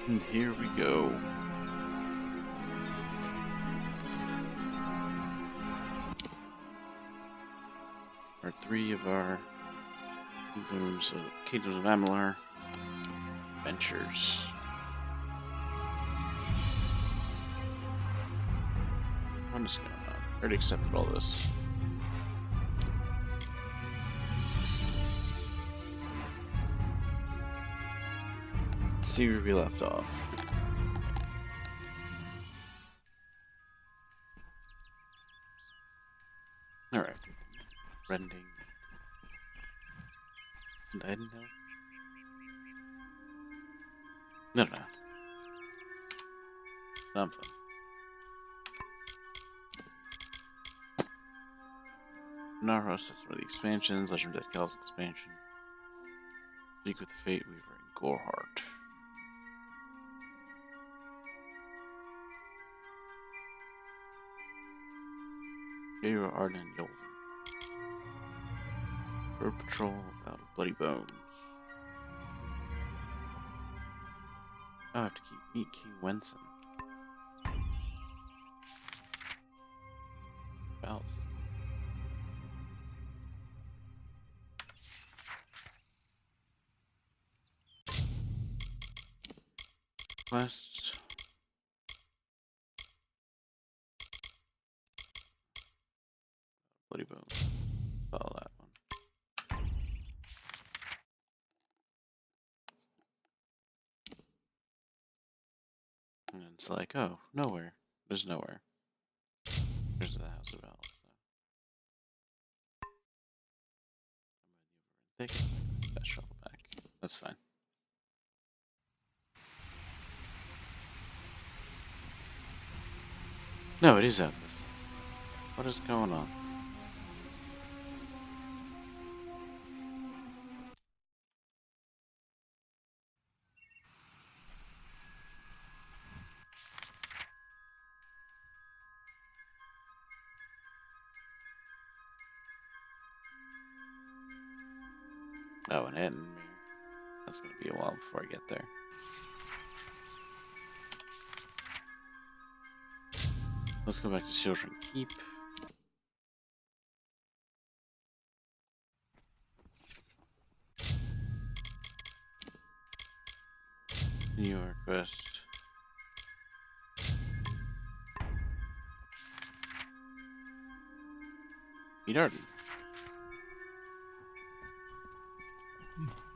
And here we go. Part 3 of our Kingdoms of Amalur adventures. What is going on? I already accepted all this. Let's see where we left off. Alright. Rending. And I didn't know. No. Something. Naros, that's one of the expansions. Legend of Dead Cal's expansion. Speak with the Fate Weaver and Goreheart. Hero Arden and Yolvin. Road Patrol without Bloody Bones. I have to meet King Wenson. About. Quests. Bloody Bones. Follow that one. And it's like, oh, nowhere. There's nowhere. There's the House of Owls. I'm going to over and take it. Best shuffle back. That's fine. No, it is out there. What is going on? Oh, and Ed and me. That's going to be a while before I get there. Let's go back to Children Keep. New York West. Meet Arden.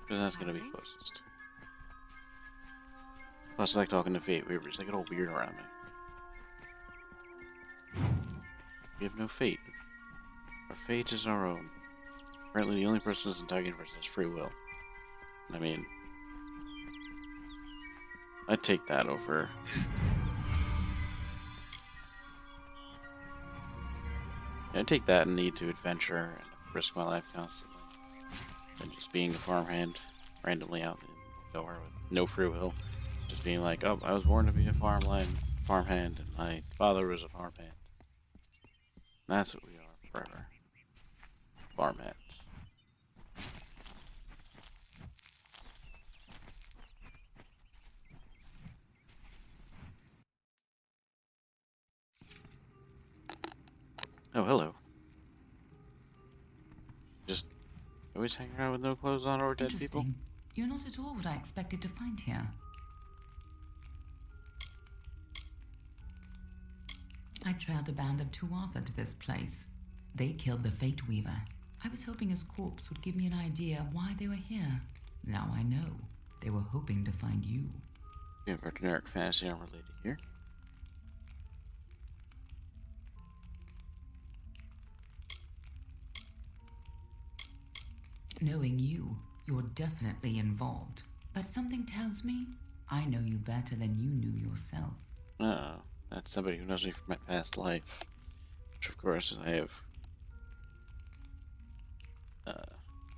And that's gonna be closest. Plus, I like talking to Fate Weavers. They get all weird around me. We have no fate. Our fate is our own. Apparently, the only person in this entire universe has free will. I mean, I'd take that over. I'd take that and need to adventure and risk my life constantly. And just being a farmhand randomly out in nowhere with no free will. Just being like, oh, I was born to be a farmhand, and my father was a farmhand. That's what we are forever. Farmhands. Oh, hello. Just always hang around with no clothes on or dead people? You're not at all what I expected to find here. I trailed a band of Tuatha to this place. They killed the Fate Weaver. I was hoping his corpse would give me an idea of why they were here. Now I know. They were hoping to find you. We have our generic fantasy armor lady here. Knowing you, you're definitely involved. But something tells me I know you better than you knew yourself. Oh, that's somebody who knows me from my past life. Which, of course, I have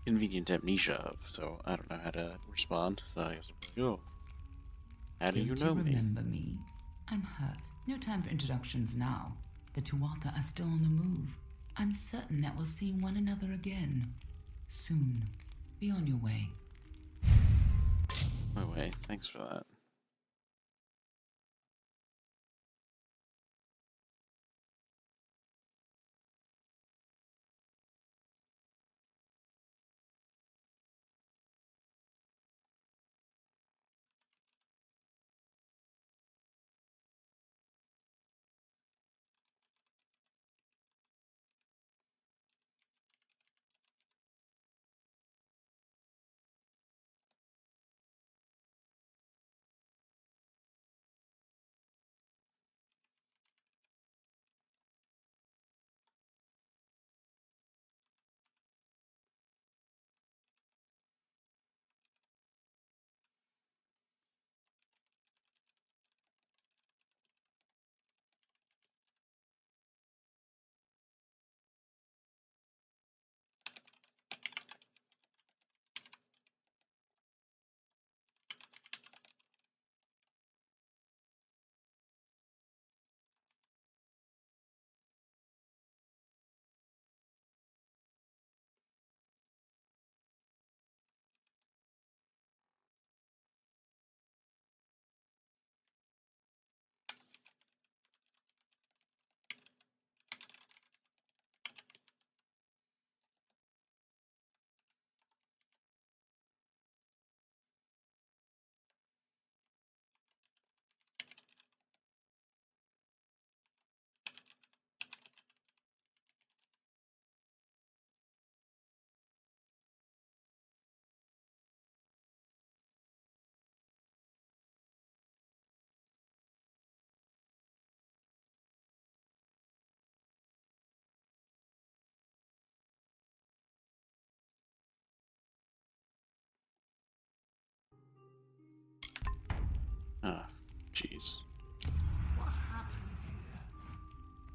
convenient amnesia of, so I don't know how to respond. So I guess I'm like, oh, how do you know me? Remember me? I'm hurt. No time for introductions now. The Tuatha are still on the move. I'm certain that we'll see one another again. Soon. Be on your way. My way. Thanks for that.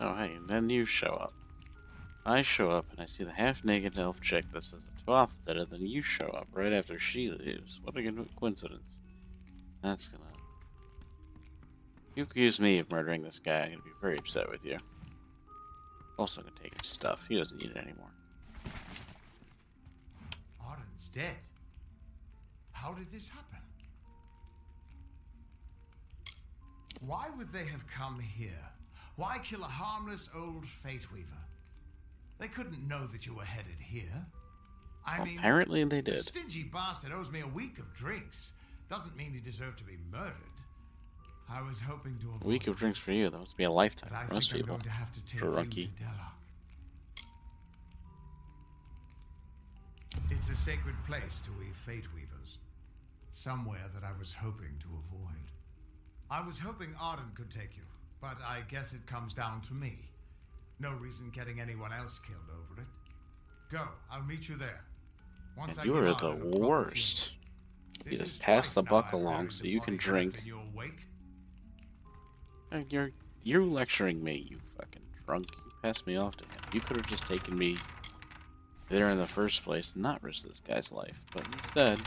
Oh, hey, and then you show up. I show up and I see the half-naked elf chick that says a Tuatha dead, and then you show up right after she leaves. What a coincidence. That's gonna... You accuse me of murdering this guy, I'm gonna be very upset with you. Also gonna take his stuff. He doesn't need it anymore. Arden's dead. How did this happen? Why would they have come here? Why kill a harmless old Fate Weaver? They couldn't know that you were headed here. I mean, apparently they the did. stingy bastard owes me a week of drinks. Doesn't mean he deserved to be murdered. I was hoping to avoid A week of drinks for you. That must be a lifetime but I for most think I'm people. going to have to take For a you rookie. to Delok. It's a sacred place to we Fate Weavers. Somewhere that I was hoping to avoid. I was hoping Arden could take you, but I guess it comes down to me. No reason getting anyone else killed over it. Go, I'll meet you there. Once And I you give are Arden the a proper worst. funeral. You This just is pass the twice buck now I've along buried so the you can body drink. left in your wake. And you're lecturing me, you fucking drunk. You passed me off to him. You could have just taken me there in the first place and not risk this guy's life. But instead,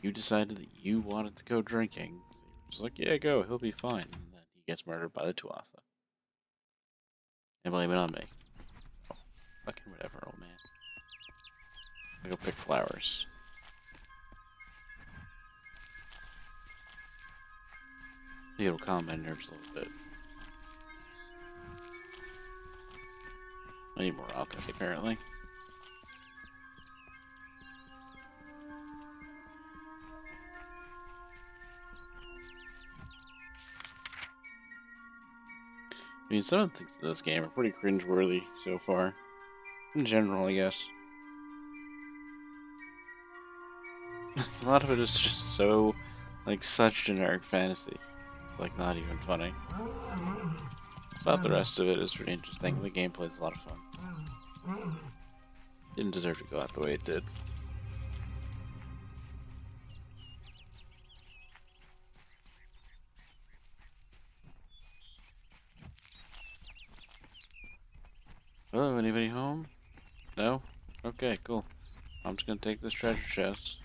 you decided that you wanted to go drinking. So you're just like, yeah, go, he'll be fine. And then he gets murdered by the Tuatha. And blame it on me. Oh, fucking whatever, old man. I go pick flowers. It'll calm my nerves a little bit. I need more alchemy, apparently. I mean, some of the things in this game are pretty cringeworthy so far. In general, I guess. A lot of it is just so, like, such generic fantasy. Like, not even funny. But the rest of it is pretty interesting. The gameplay is a lot of fun. Didn't deserve to go out the way it did. Hello, anybody home? No? Okay, cool. I'm just gonna take this treasure chest.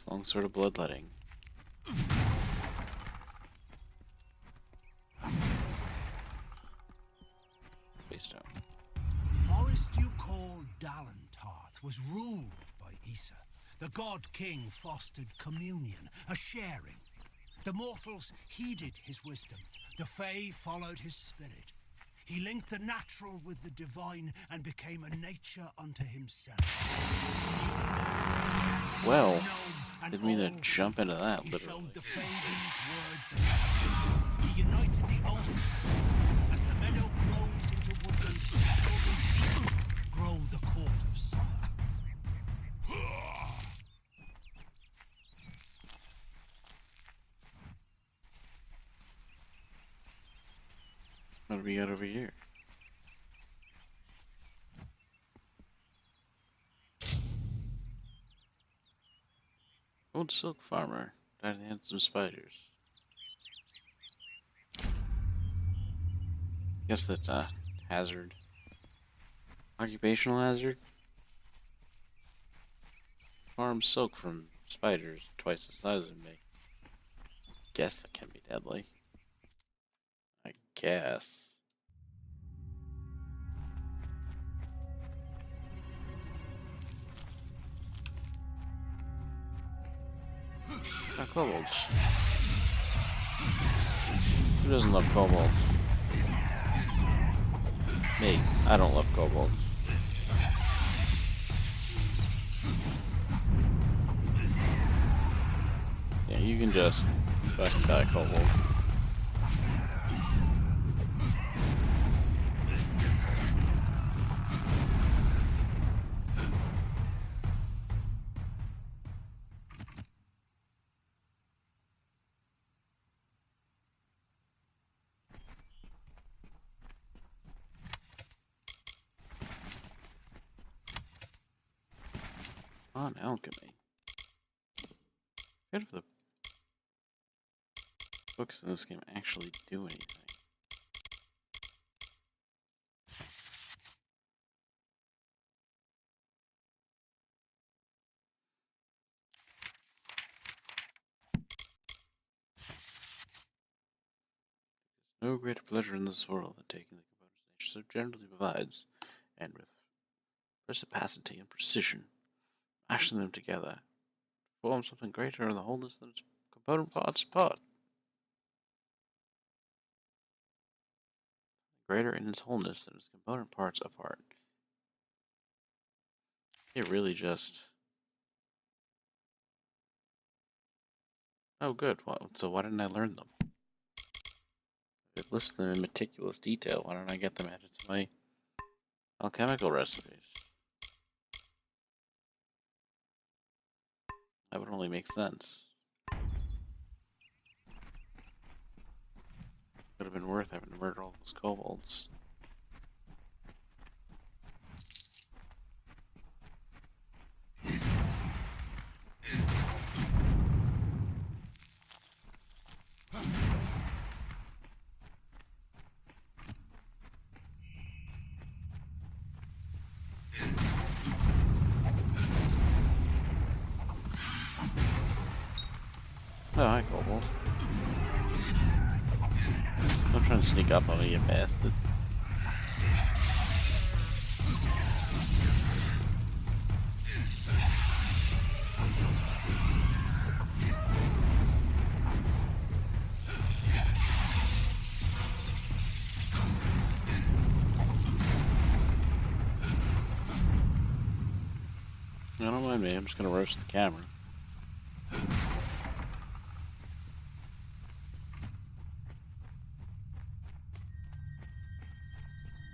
Long sort of bloodletting. Face down. The forest you call Dalentarth was ruled by Issa. The god king fostered communion, a sharing. The mortals heeded his wisdom. The Fae followed his spirit. He linked the natural with the divine and became a nature unto himself. Well, didn't mean to jump into that, He literally. showed the Fae these words. He united the oath as the meadow grows into woodland. Grow the court of summer. What do we got over here? Old silk farmer. Died in handsome spiders. Guess that's a hazard. Occupational hazard? Farm silk from spiders twice the size of me. Guess that can be deadly. I guess. Ah, kobolds. Who doesn't love kobolds? Me. I don't love kobolds. Yeah, you can just fucking die, kobold. on alchemy. Good for the books in this game actually do anything. No greater pleasure in this world than taking the components nature so generally provides, and with perspicacity and precision, mashing them together, form something greater in the wholeness than its component parts apart. Greater in its wholeness than its component parts apart. It really just... Oh good, so why didn't I learn them? If it lists them in meticulous detail, why don't I get them added to my alchemical recipes? That would only make sense. Would have been worth having to murder all those kobolds. Oh, hi, kobold. I'm trying to sneak up on me, you bastard. No, don't mind me, I'm just gonna roast the camera.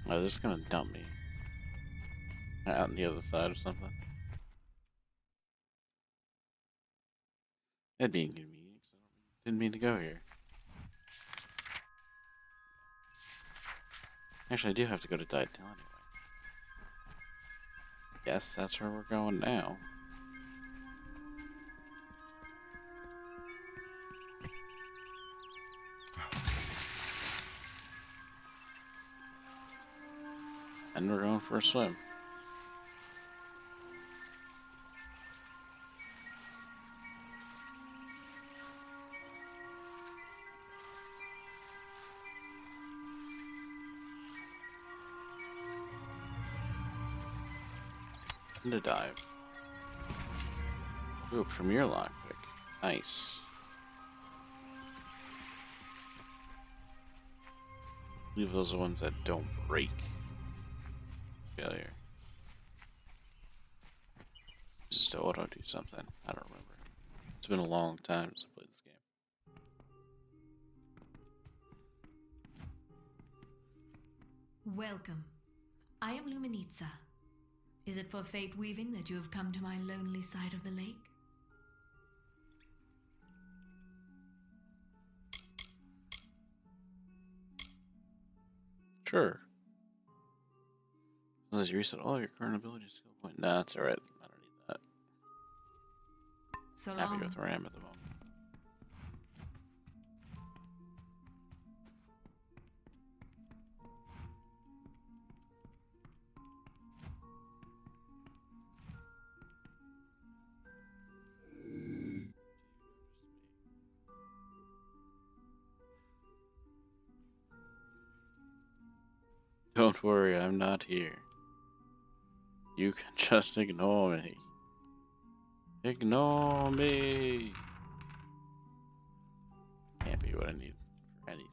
Oh, this is gonna dump me out on the other side or something. That'd be inconvenient, because I didn't mean to go here. Actually, I do have to go to Dighton anyway. Guess that's where we're going now. And we're going for a swim. And a dive. Ooh, Premier Lockpick. Nice. Leave those the ones that don't break. Failure. Just to auto do something. I don't remember. It's been a long time since I played this game. Welcome. I am Luminitza. Is it for fate weaving that you have come to my lonely side of the lake? Sure. Unless you reset all of your current abilities skill point. Nah, that's alright. I don't need that. So Happy long. with where I am at the moment. Don't worry, I'm not here. You can just ignore me. Ignore me! Can't be what I need for anything.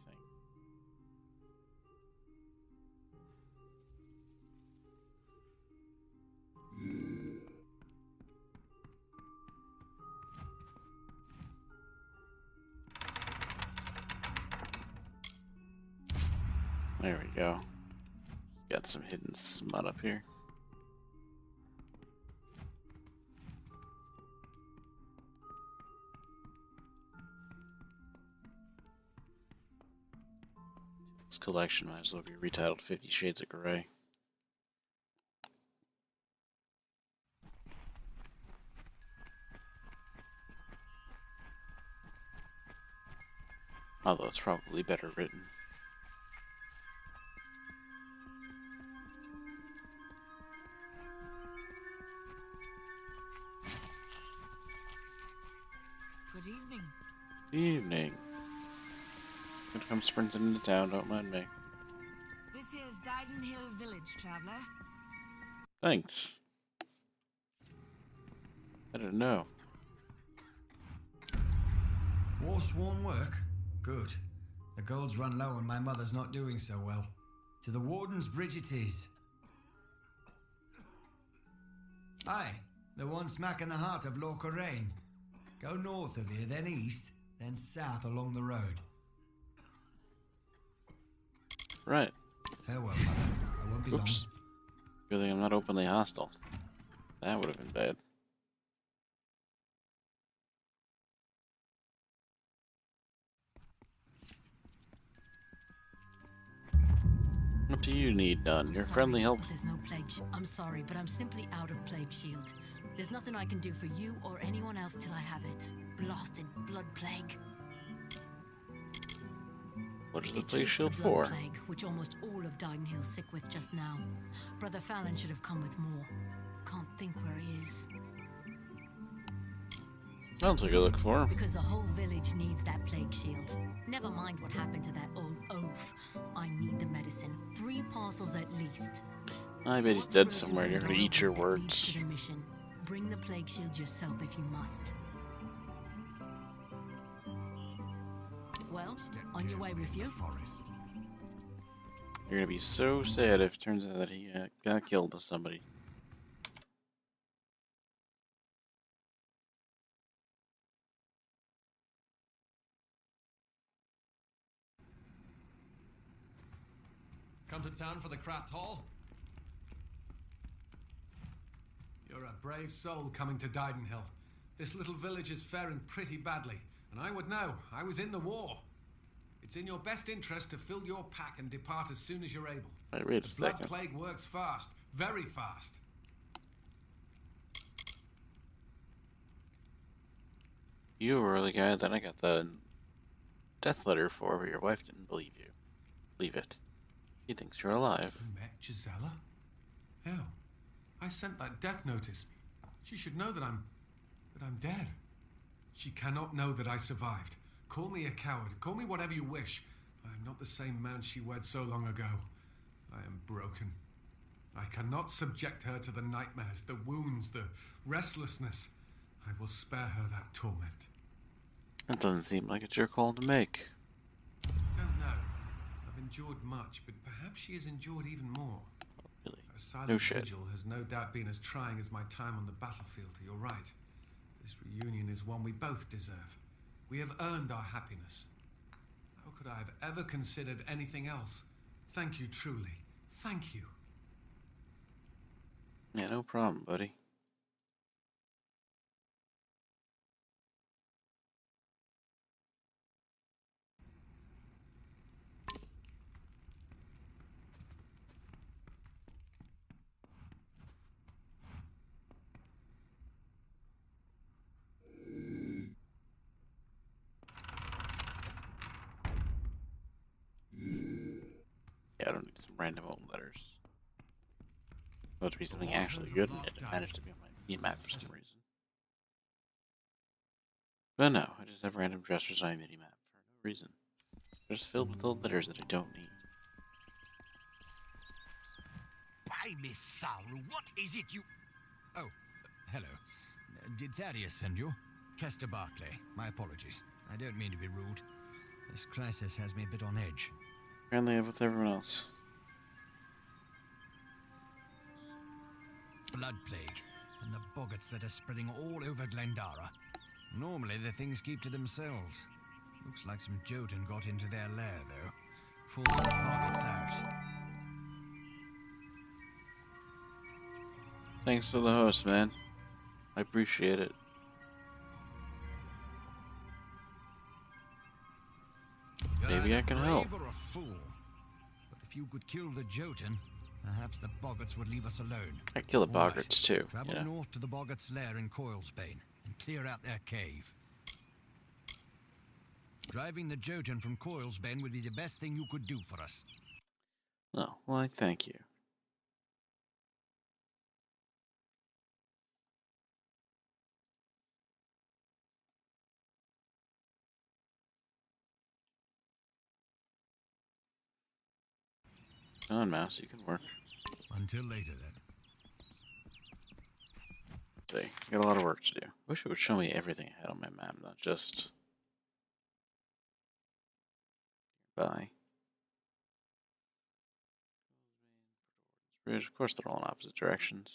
There we go. Got some hidden smut up here. This collection might as well be retitled 50 Shades of Grey. Although it's probably better written. Good evening. Evening. Gonna come sprinting into town, don't mind me. This here's Dyden Hill Village, traveler. Thanks. I don't know. War-sworn work? Good. The gold's run low and my mother's not doing so well. To the Warden's bridge it is. Aye, the one smack in the heart of Lorca Rain. Go north of here, then east, then south along the road. Right. Farewell, mother. I won't be Oops. Good thing I'm not openly hostile. That would have been bad. What do you need done? Your friendly help. There's no plague. I'm sorry, but I'm simply out of plague shield. There's nothing I can do for you or anyone else till I have it. Blasted blood plague. What is the It plague treats shield the for? blood plague, which almost all of Dyden Hill's sick with just now. Brother Fallon should have come with more. Can't think where he is. I'll take a look for him. Because the whole village needs that plague shield. Never mind what happened to that old oaf. I need the medicine. 3 parcels at least. I bet he's dead somewhere. You're gonna eat your That leads words. to the mission. Bring the plague shield yourself if you must. Well, on your way with you. Forest. You're gonna be so sad if it turns out that he got killed by somebody. Come to town for the craft hall? You're a brave soul coming to Dyden Hill. This little village is faring pretty badly, and I would know. I was in the war. It's in your best interest to fill your pack and depart as soon as you're able. Wait, wait a The blood second. plague works fast, very fast. You were the guy that I got the death letter for, but your wife didn't believe you. Believe it. He thinks you're alive. You met Gisela? Hell, I sent that death notice. She should know that I'm dead. She cannot know that I survived. Call me a coward. Call me whatever you wish. I am not the same man she wed so long ago. I am broken. I cannot subject her to the nightmares, the wounds, the restlessness. I will spare her that torment. That doesn't seem like it's your call to make. Don't know. I've endured much, but perhaps she has endured even more. Really? Her silent No shit. vigil has no doubt been as trying as my time on the battlefield. You're right. This reunion is one we both deserve. We have earned our happiness. How could I have ever considered anything else? Thank you, truly. Thank you. Yeah, no problem, buddy. Yeah, I don't need some random old letters. Well, to be something actually good, and it managed to be on my mini-map for some reason. But no, I just have random dressers on my mini-map for no reason. They're just filled with old letters that I don't need. By me, Tharu, what is it you... Oh, hello. Did Thaddeus send you? Kester Barclay, my apologies. I don't mean to be rude. This crisis has me a bit on edge. Apparently, I'm with everyone else. Blood plague, and the boggarts that are spreading all over Glendara. Normally, the things keep to themselves. Looks like some Jotun got into their lair, though. Forced the boggarts out. Thanks for the host, man. I appreciate it. You're Maybe either I can brave help. or a fool. But if you could kill the Jotun, perhaps the boggarts would leave us alone. I kill the All right, boggarts too. Travel You know? north to the boggarts' lair in Coilsbane and clear out their cave. Driving the Jotun from Coil's Bend would be the best thing you could do for us. Oh, well, thank you. Come on, Mouse, you can work. Until later, then. See, got a lot of work to do. Wish it would show me everything I had on my map, not just by. Bridge. Of course, they're all in opposite directions.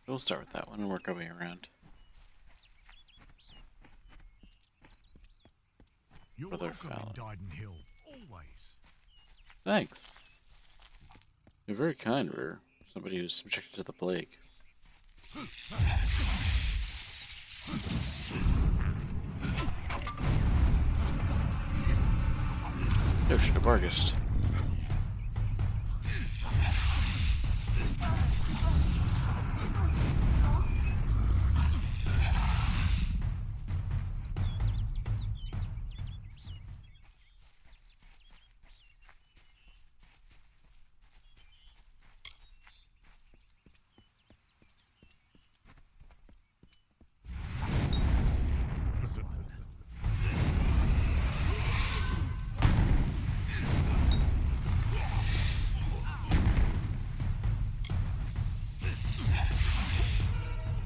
We'll start with that one and work our way around. You're Brother welcome Fallon. in Dyden Hill, always. Thanks. You're very kind for somebody who's subjected to the plague. Oh, should have bargained.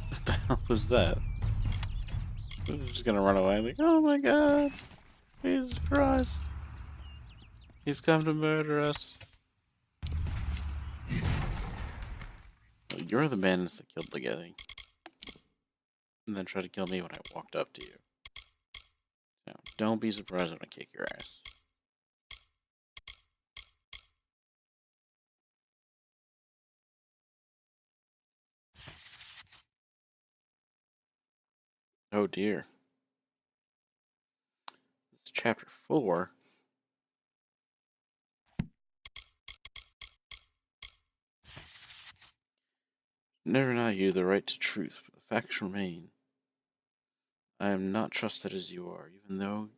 What the hell was that? I was just gonna run away like, oh my god! Jesus Christ! He's come to murder us. Well, you're the bandits that killed the guy. And then tried to kill me when I walked up to you. So, don't be surprised when I kick your ass. Oh dear. This is chapter 4. Never deny you the right to truth, but the facts remain. I am not trusted as you are, even though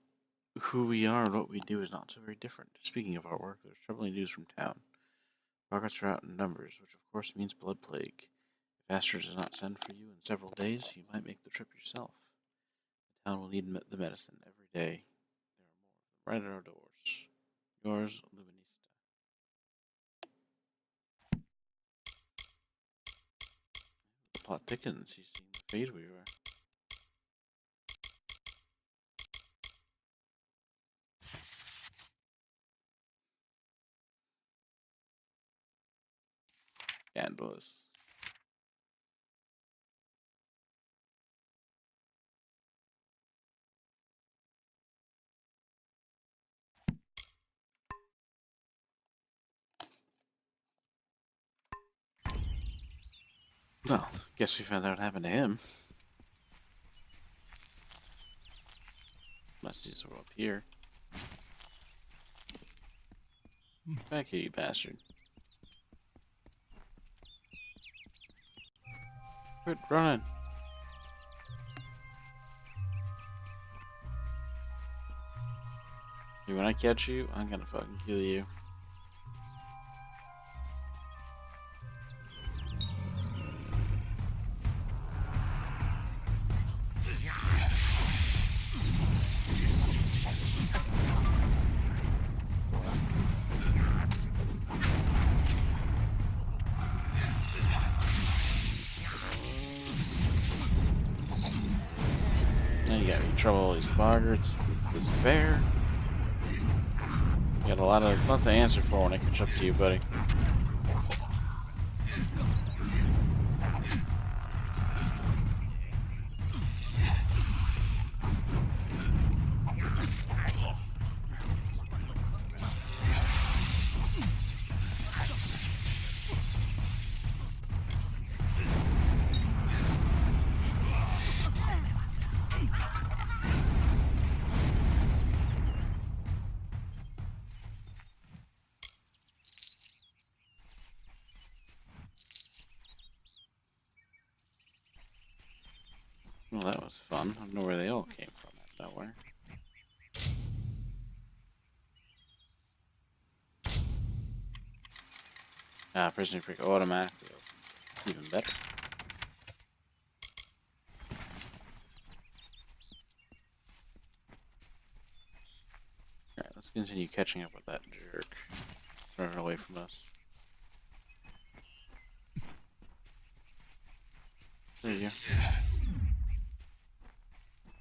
who we are and what we do is not so very different. Speaking of our work, there's troubling news from town. Rockets are out in numbers, which of course means blood plague. If Astor does not send for you in several days, you might make the trip yourself. The town will need the medicine every day. There are more of them right at our doors. Yours, Luminista. The plot thickens. He's seen the fate we were. Scandalous. Well, guess we found out what happened to him. Unless these are up here. Back here, you bastard. Quit running. When I catch you, I'm gonna fucking kill you. Now you got me in trouble with these boggarts, this bear. You got lots to answer for when I catch up to you, buddy. Well, that was fun. I don't know where they all came from out of nowhere. Prisoner Creek automatically opens. Even better. Alright, let's continue catching up with that jerk. Running away from us. There you go.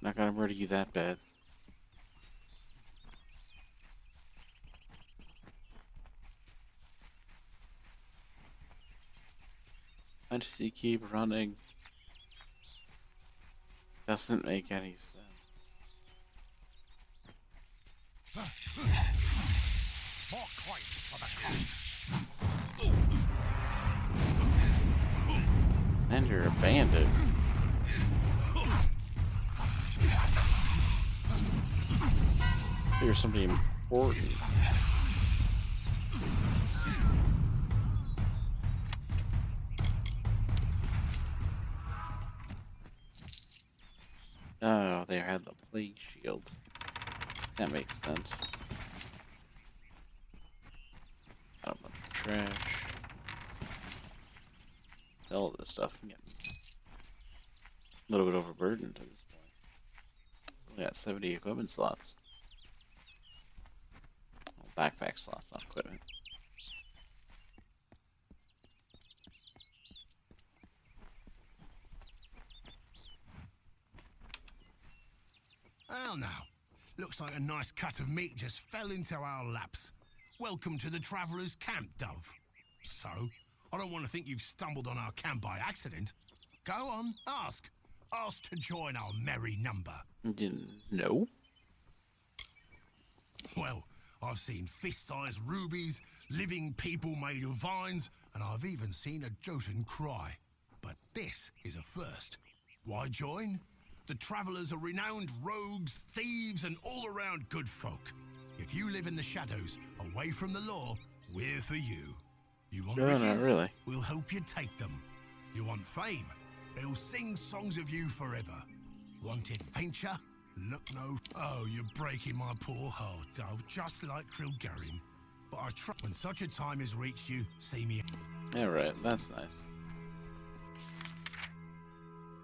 Not gonna murder you that bad. Why does he keep running? Doesn't make any sense. More coins for the cost. And you're a bandit. You're somebody important. Oh, they had the plague shield. That makes sense. Got a bunch of trash. All this stuff. I'm getting a little bit overburdened at this point. We got 70 equipment slots. Well, backpack slots, not equipment. Well now, looks like a nice cut of meat just fell into our laps. Welcome to the Traveller's Camp, Dove. So, I don't want to think you've stumbled on our camp by accident. Go on, ask. Ask to join our merry number. No. Well, I've seen fist-sized rubies, living people made of vines, and I've even seen a Jotun cry. But this is a first. Why join? The Travellers are renowned rogues, thieves, and all-around good folk. If you live in the shadows, away from the law, we're for you. You want riches? Not really. We'll help you take them. You want fame? They'll sing songs of you forever. Want adventure? Look no... Oh, you're breaking my poor heart, Dove, just like Krilgarin. But I trust when such a time has reached you, see me... Alright, that's nice.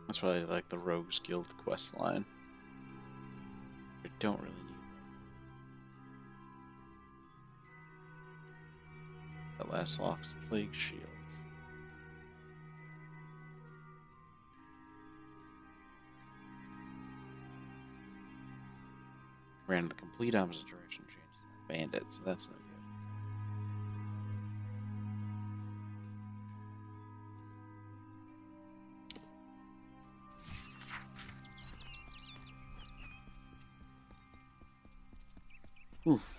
That's probably like the Rogues Guild quest line. We don't really need that. Last Lock's Plague Shield. Ran in the complete opposite direction, changed to bandits, so that's no good. Oof.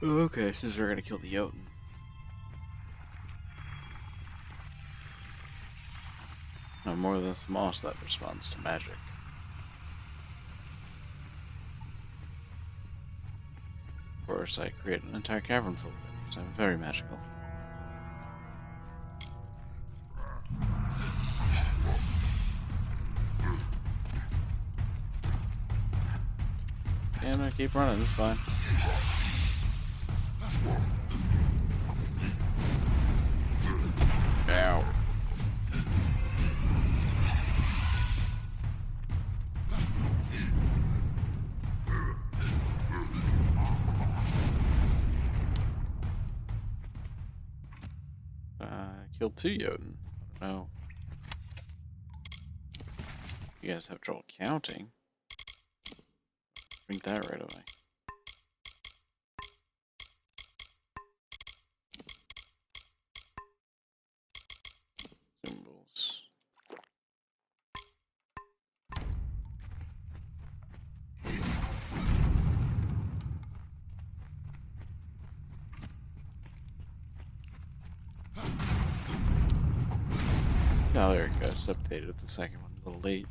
Okay, since we're gonna kill the Jotun. No more than this moss that responds to magic. Of course, I create an entire cavern full of it, so I'm very magical. And I keep running, it's fine. Ow. Killed 2 Jotun. I don't know. You guys have trouble counting. Drink that right away. Symbols. Oh, there it goes. Updated the second one a little late.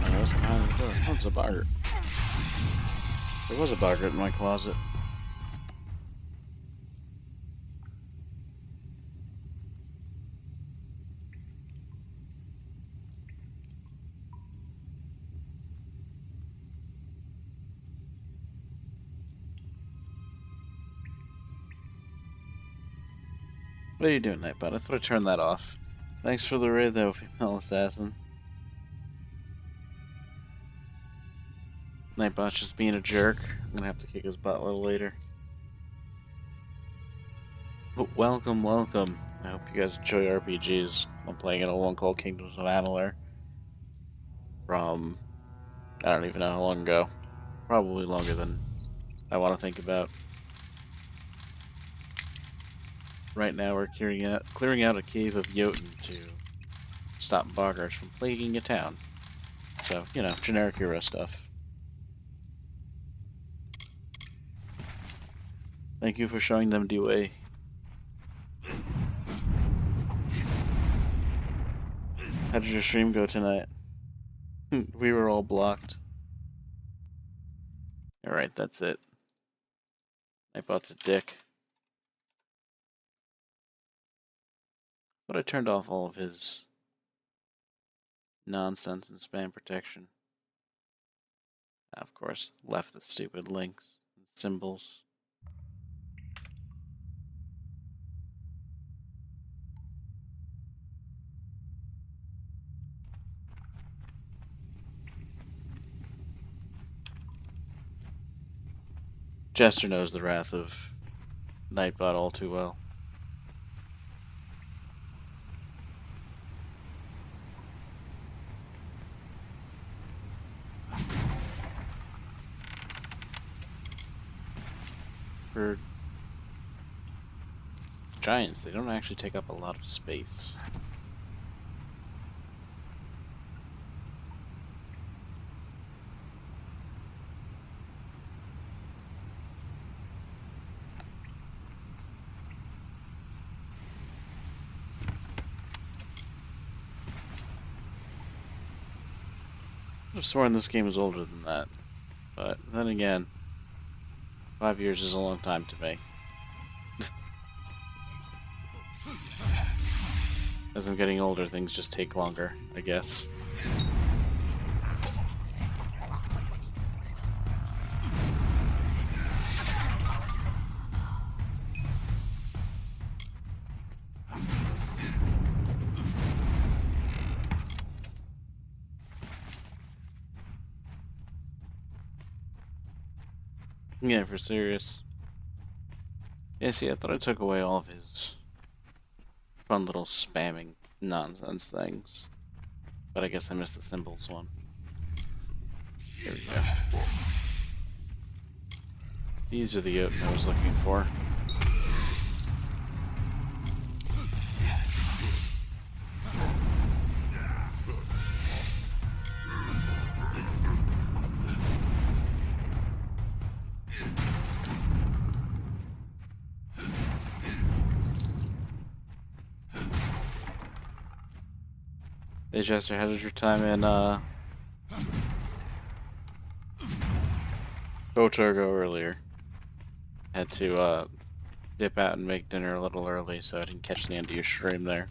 Oh, what's behind the door? Oh, it's a boggart. There was a boggart in my closet. What are you doing, Nightbot? I thought I turned that off. Thanks for the raid, though, female assassin. Nightbot's just being a jerk. I'm gonna have to kick his butt a little later. But welcome, welcome. I hope you guys enjoy RPGs. I'm playing in a one called Kingdoms of Amalur. From, I don't even know how long ago. Probably longer than I want to think about. Right now we're clearing out a cave of Jotun to stop boggarts from plaguing a town. So, you know, generic hero stuff. Thank you for showing them the way. How did your stream go tonight? We were all blocked. Alright, that's it. Nightbot's a dick. But I turned off all of his nonsense and spam protection. Of course, left the stupid links and symbols. Jester knows the wrath of Nightbot all too well. For giants, they don't actually take up a lot of space. I've sworn this game is older than that, but then again, 5 years is a long time to me. As I'm getting older, things just take longer, I guess. Yeah, for serious. Yeah, see, I thought I took away all of his fun little spamming nonsense things. But I guess I missed the symbols one. Here we go. These are the Jotun I was looking for. Hey Jester, how did your time in Kotor go earlier? Had to dip out and make dinner a little early, so I didn't catch the end of your stream there.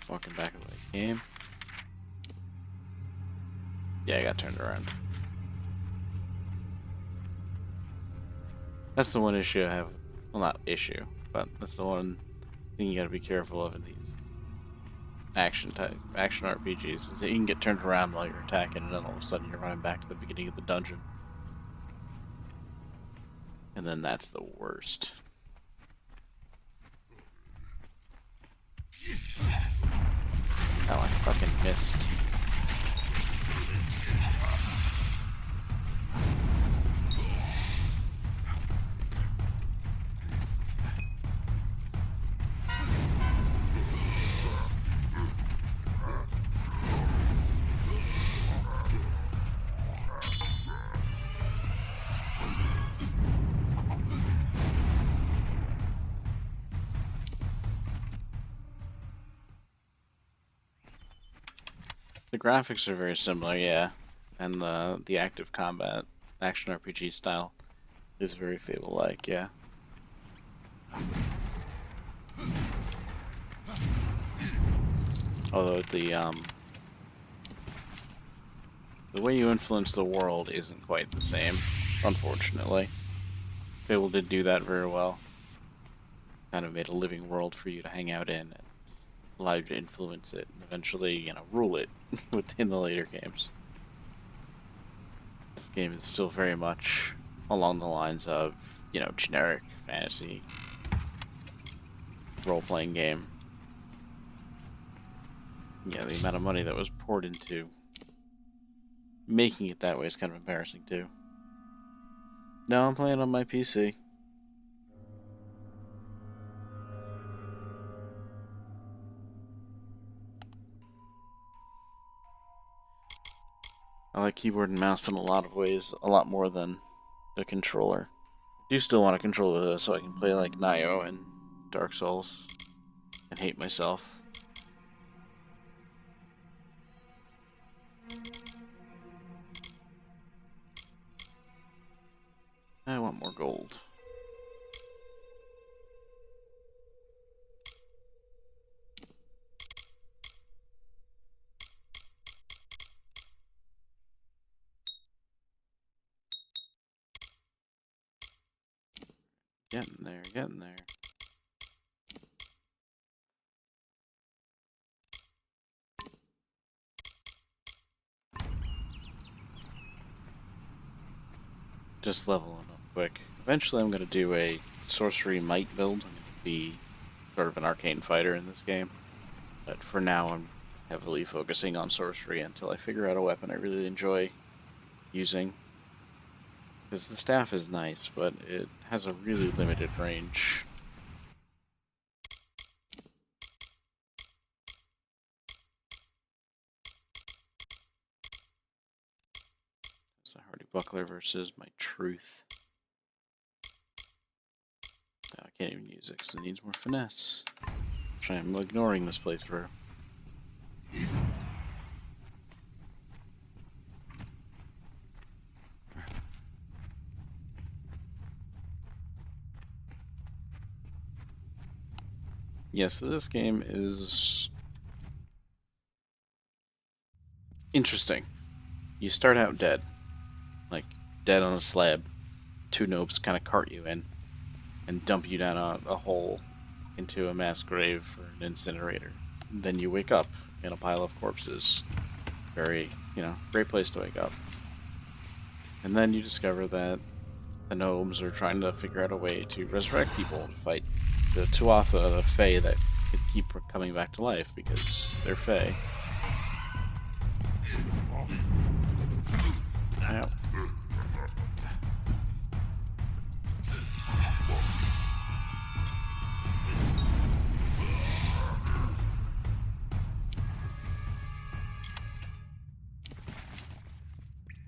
Walking back away. Game. Yeah, I got turned around. That's the one issue I have. Well, not issue, but that's the one thing you gotta be careful of in these action RPGs, is that you can get turned around while you're attacking, and then all of a sudden you're running back to the beginning of the dungeon. And then that's the worst. Oh, I fucking missed. The graphics are very similar, yeah, and the active combat action RPG style is very Fable-like, yeah. Although the way you influence the world isn't quite the same, unfortunately. Fable did do that very well. Kind of made a living world for you to hang out in and allow you to influence it and eventually, you know, rule it within the later games. This game is still very much along the lines of, you know, generic fantasy role-playing game. Yeah, the amount of money that was poured into making it that way is kind of embarrassing too. No, I'm playing on my PC. I like keyboard and mouse in a lot of ways, a lot more than the controller. I do still want a controller though, so I can play like Nioh and Dark Souls and hate myself. I want more gold. Getting there, getting there. Just leveling up quick. Eventually I'm going to do a sorcery might build. I'm going to be sort of an arcane fighter in this game. But for now I'm heavily focusing on sorcery until I figure out a weapon I really enjoy using. Because the staff is nice, but it has a really limited range. So Hardy Buckler versus my Truth. No, I can't even use it because it needs more finesse. Which I'm ignoring this playthrough. Yeah, so this game is interesting. You start out dead. Like, dead on a slab. Two nopes kind of cart you in and dump you down a hole into a mass grave or an incinerator. Then you wake up in a pile of corpses. Very, you know, great place to wake up. And then you discover that the gnomes are trying to figure out a way to resurrect people to fight the Tuatha, the Fae that could keep coming back to life because they're Fae. Ow.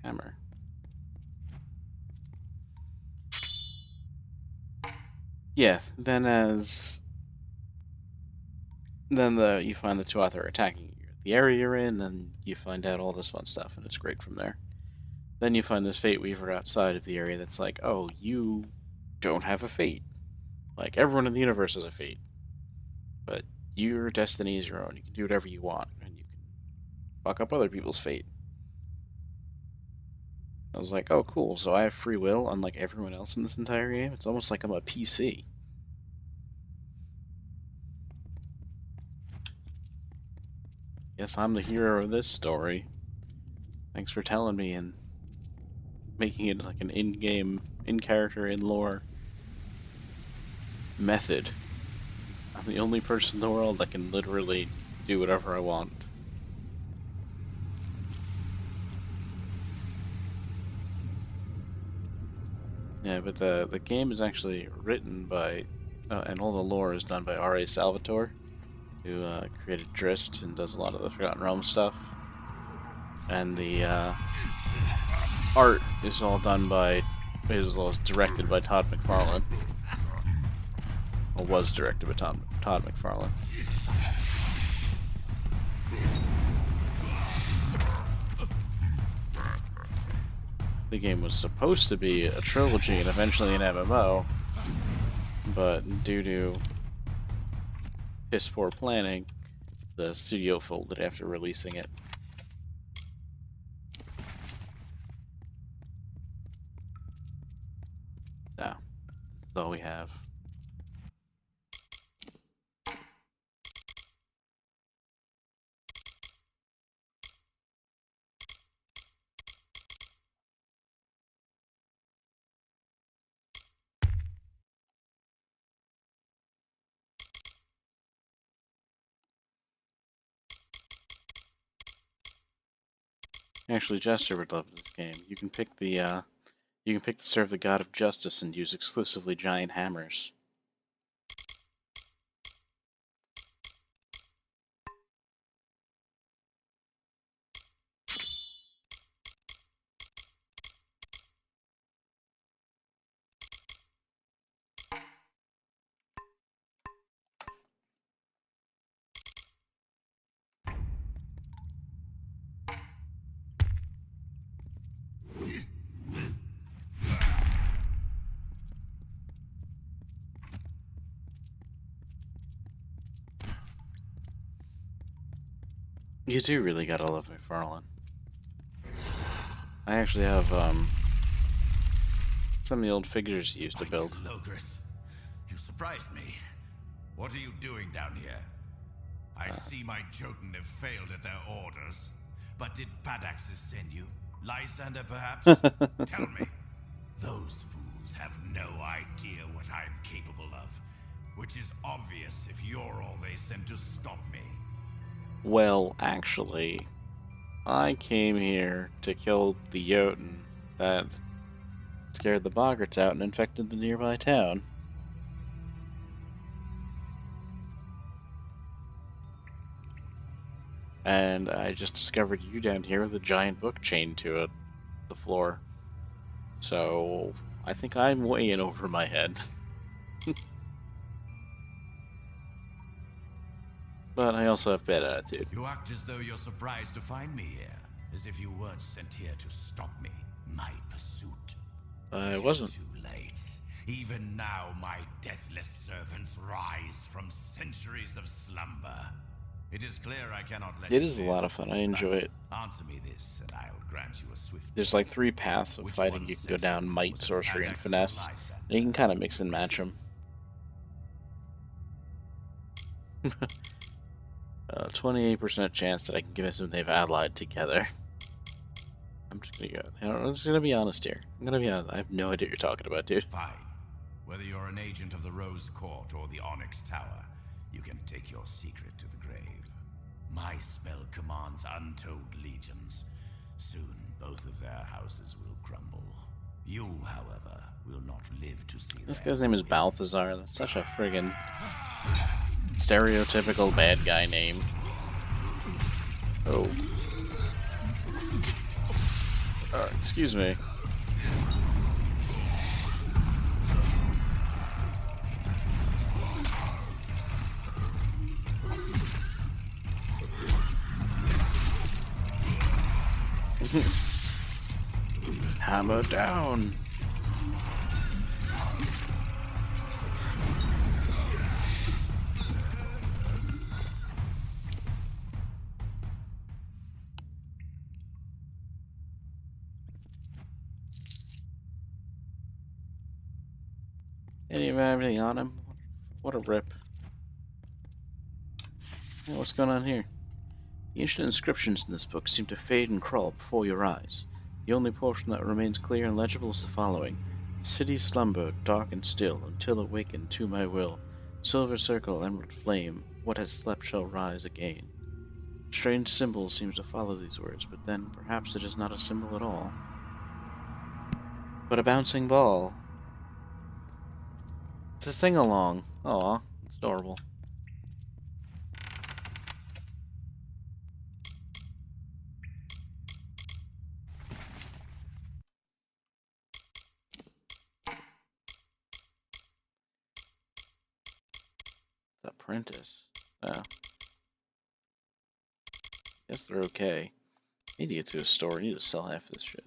Hammer. Yeah, then you find the Tuatha are attacking the area you're in, and you find out all this fun stuff, and it's great from there. Then you find this Fate Weaver outside of the area that's like, oh, you don't have a fate. Like, everyone in the universe has a fate. But your destiny is your own. You can do whatever you want, and you can fuck up other people's fate. I was like, oh, cool, so I have free will, unlike everyone else in this entire game? It's almost like I'm a PC. Yes, I'm the hero of this story. Thanks for telling me and making it like an in-game, in-character, in-lore method. I'm the only person in the world that can literally do whatever I want. Yeah, but the game is actually written by, and all the lore is done by R.A. Salvatore, who created Drizzt and does a lot of the Forgotten Realms stuff. And the art is all done by, as well as directed by Todd McFarlane. Or was directed by Todd McFarlane. The game was supposed to be a trilogy and eventually an MMO, but due to piss poor planning, the studio folded after releasing it. So, that's all we have. Actually, Jester would love this game. You can pick the serve the God of Justice and use exclusively giant hammers. You do really gotta love McFarlane. I actually have some of the old figures he used to build. Logris, you surprised me. What are you doing down here? I see my Jotun have failed at their orders. But did Padaxis send you? Lysander, perhaps? Tell me. Those fools have no idea what I'm capable of. Which is obvious if you're all they sent to stop me. Well, actually, I came here to kill the Jotun that scared the boggarts out and infected the nearby town. And I just discovered you down here with a giant book chained to the floor. So, I think I'm way in over my head. But I also have bad attitude. You act as though you're surprised to find me here. As if you weren't sent here to stop me. My pursuit. I wasn't. Too late. Even now, my deathless servants rise from centuries of slumber. It is clear I cannot let It you is a live, lot of fun. I enjoy it. Answer me this, and I'll grant you a swift. There's like 3 paths of fighting. You can go down might, sorcery, and finesse. And you can kind of mix and match them. 28% chance that I can convince them they've allied together. I'm just gonna go. I'm just gonna be honest here. I'm gonna be honest. I have no idea what you're talking about, dude. Fine. Whether you're an agent of the Rose Court or the Onyx Tower, you can take your secret to the grave. My spell commands untold legions. Soon, both of their houses will crumble. You, however, will not live to see This guy's name is Balthazar. That's such a friggin' stereotypical bad guy name. Oh. Excuse me. Hammer down. Can't even have anything on him. What a rip. Yeah, what's going on here? The ancient inscriptions in this book seem to fade and crawl before your eyes. The only portion that remains clear and legible is the following. City slumbered, dark and still, until awakened to my will. Silver circle, emerald flame, what has slept shall rise again. A strange symbol seems to follow these words, but then perhaps it is not a symbol at all. But a bouncing ball. It's a sing-along. Aw, it's adorable. The apprentice. Oh. Guess they're okay. Need to get to a store. Need to sell half this shit.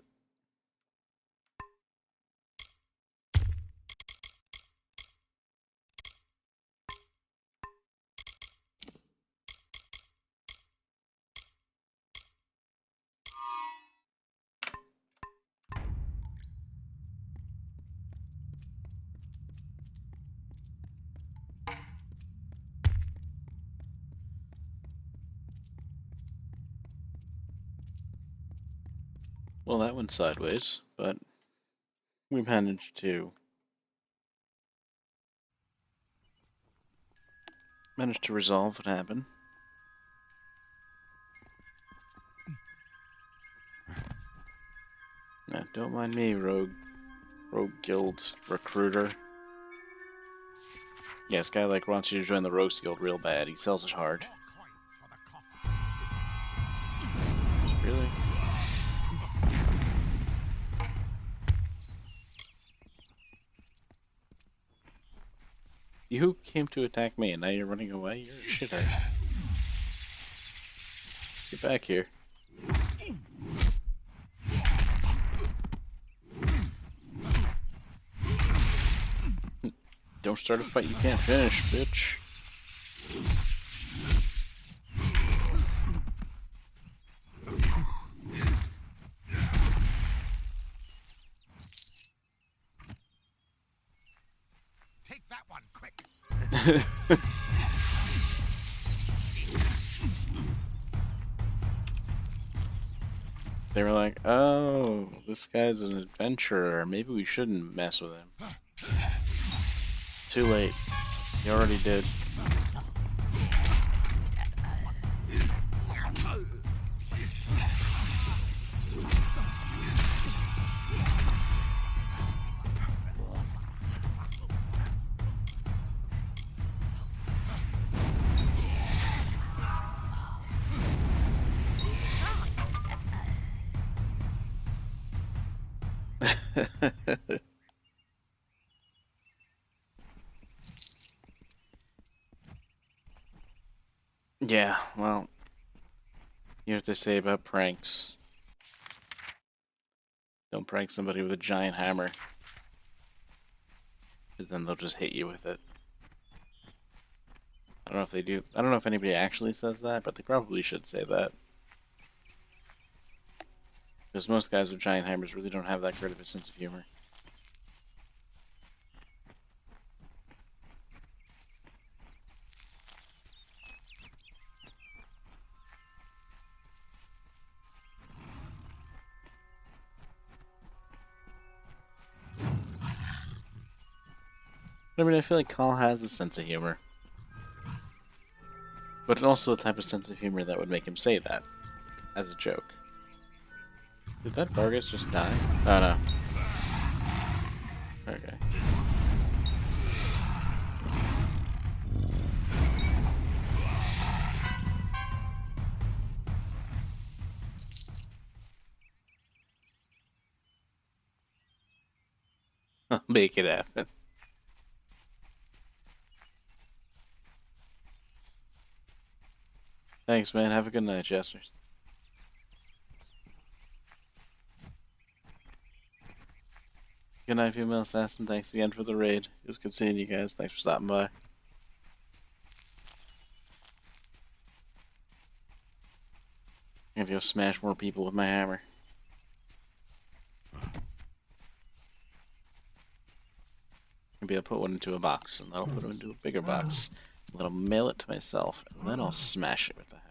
Well, that went sideways, but we managed to resolve what happened. Now, don't mind me, rogue guild recruiter. Yeah, this guy wants you to join the rogues guild real bad. He sells it hard. Really? You came to attack me and now you're running away? You're a shithead. Get back here. Don't start a fight you can't finish, bitch. Take that one, quick. They were like, oh, this guy's an adventurer. Maybe we shouldn't mess with him. Too late. He already did. Yeah, well, you know what they say about pranks. Don't prank somebody with a giant hammer, because then they'll just hit you with it. I don't know if they do. I don't know if anybody actually says that, but they probably should say that. Because most guys with giant hammers really don't have that great of a sense of humor. I mean, I feel like Carl has a sense of humor. But also the type of sense of humor that would make him say that. As a joke. Did that Vargas just die? Oh no. Okay. I'll make it happen. Thanks, man. Have a good night, Chester. Good night, female assassin. Thanks again for the raid. It was good seeing you guys. Thanks for stopping by. I'm gonna go smash more people with my hammer. Maybe I'll put one into a box, and then I'll put it into a bigger box. And then I'll mail it to myself, and then I'll smash it with the hammer.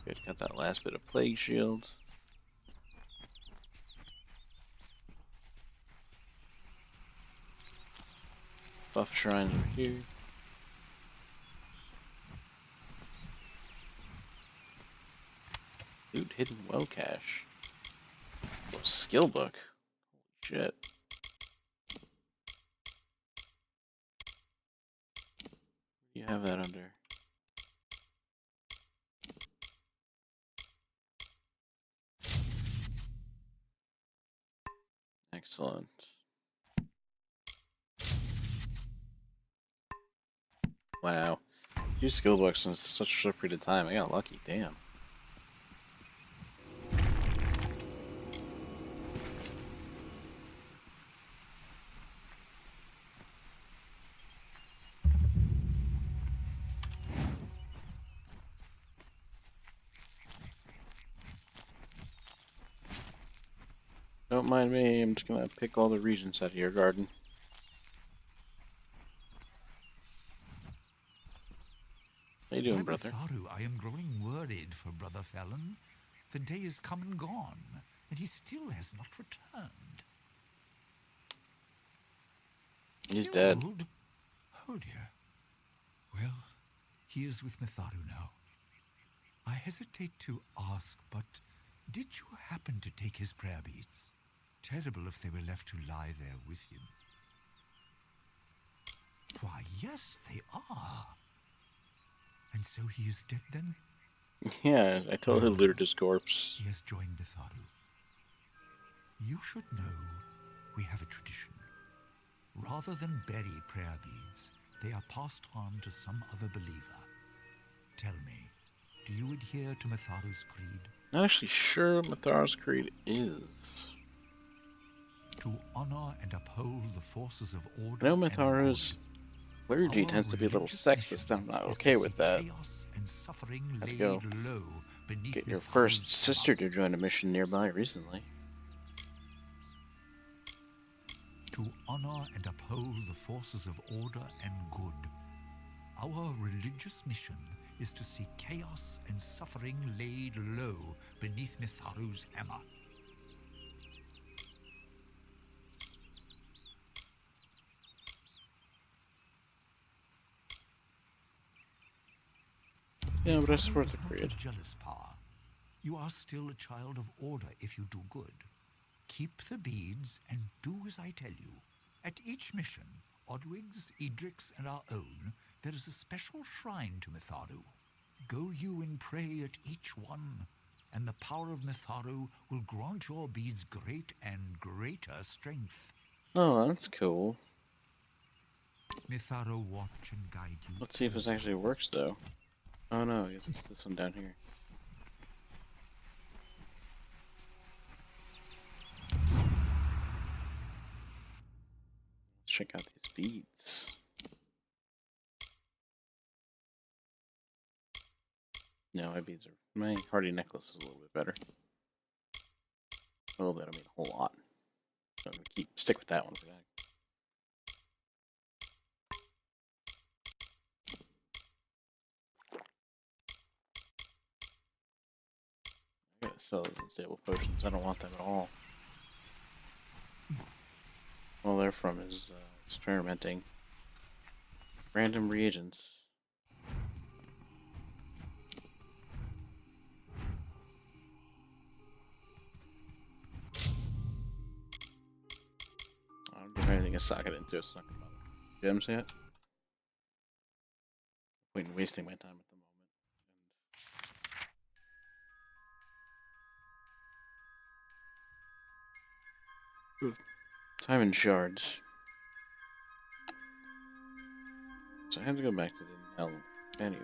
Good, got that last bit of plague shield. Buff shrines over here. Dude, hidden well cache. Oh, skill book. Holy shit. What do you have that under? Excellent. Wow. 2 skill books in such a short period of time. I got lucky, damn. Don't mind me, I'm just gonna pick all the regions out of your garden. How you doing, brother? Mitharu, I am growing worried for Brother Felon. The day is come and gone, and he still has not returned. He's dead. Killed? Oh dear. Well, he is with Mitharu now. I hesitate to ask, but did you happen to take his prayer beads? Terrible if they were left to lie there with him. Why, yes, they are. And so he is dead then? Yeah, I totally looted his corpse. He has joined Mitharu. You should know we have a tradition. Rather than bury prayer beads, they are passed on to some other believer. Tell me, do you adhere to Mitharu's creed? Not actually sure what Mitharu's creed is. To honor and uphold the forces of order. I know Mitharu's clergy tends to be a little sexist. I'm not okay with that. Had to go get your first sister to join a mission nearby recently. To honor and uphold the forces of order and good. Our religious mission is to see chaos and suffering laid low beneath Mitharu's hammer. Yeah, but I support the creed. Jealous power. You are still a child of order if you do good. Keep the beads and do as I tell you. At each mission, Odwig's, Edric's, and our own, there is a special shrine to Mitharu. Go you and pray at each one, and the power of Mitharu will grant your beads great and greater strength. Oh, that's cool. Mitharu watch and guide you. Let's see if this actually works, though. Oh no, I guess it's this one down here. Let's check out these beads. No, my hardy necklace is a little bit better. A little bit, I mean a whole lot. So I'm gonna stick with that one for now. I gotta sell those unstable potions. I don't want them at all. All they're from is experimenting. Random reagents. I don't give anything a socket into it, so I'm not gonna bother. Gems yet? Point in wasting my time at the moment. Time and shards. So I have to go back to the hell anyway.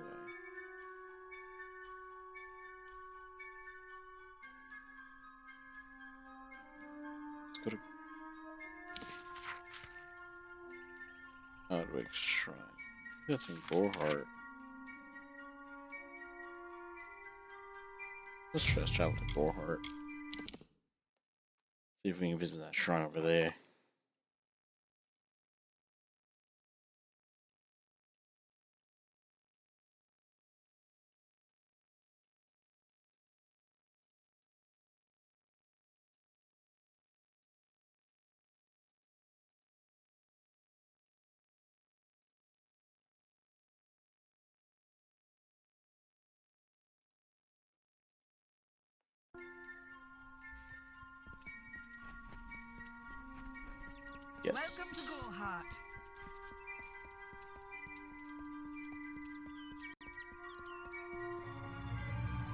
Let's go to Odwig's Shrine. Got some boar heart. Let's try to travel to Gorhart. See if we can visit that shrine over there. Yes. Welcome to Gorhart.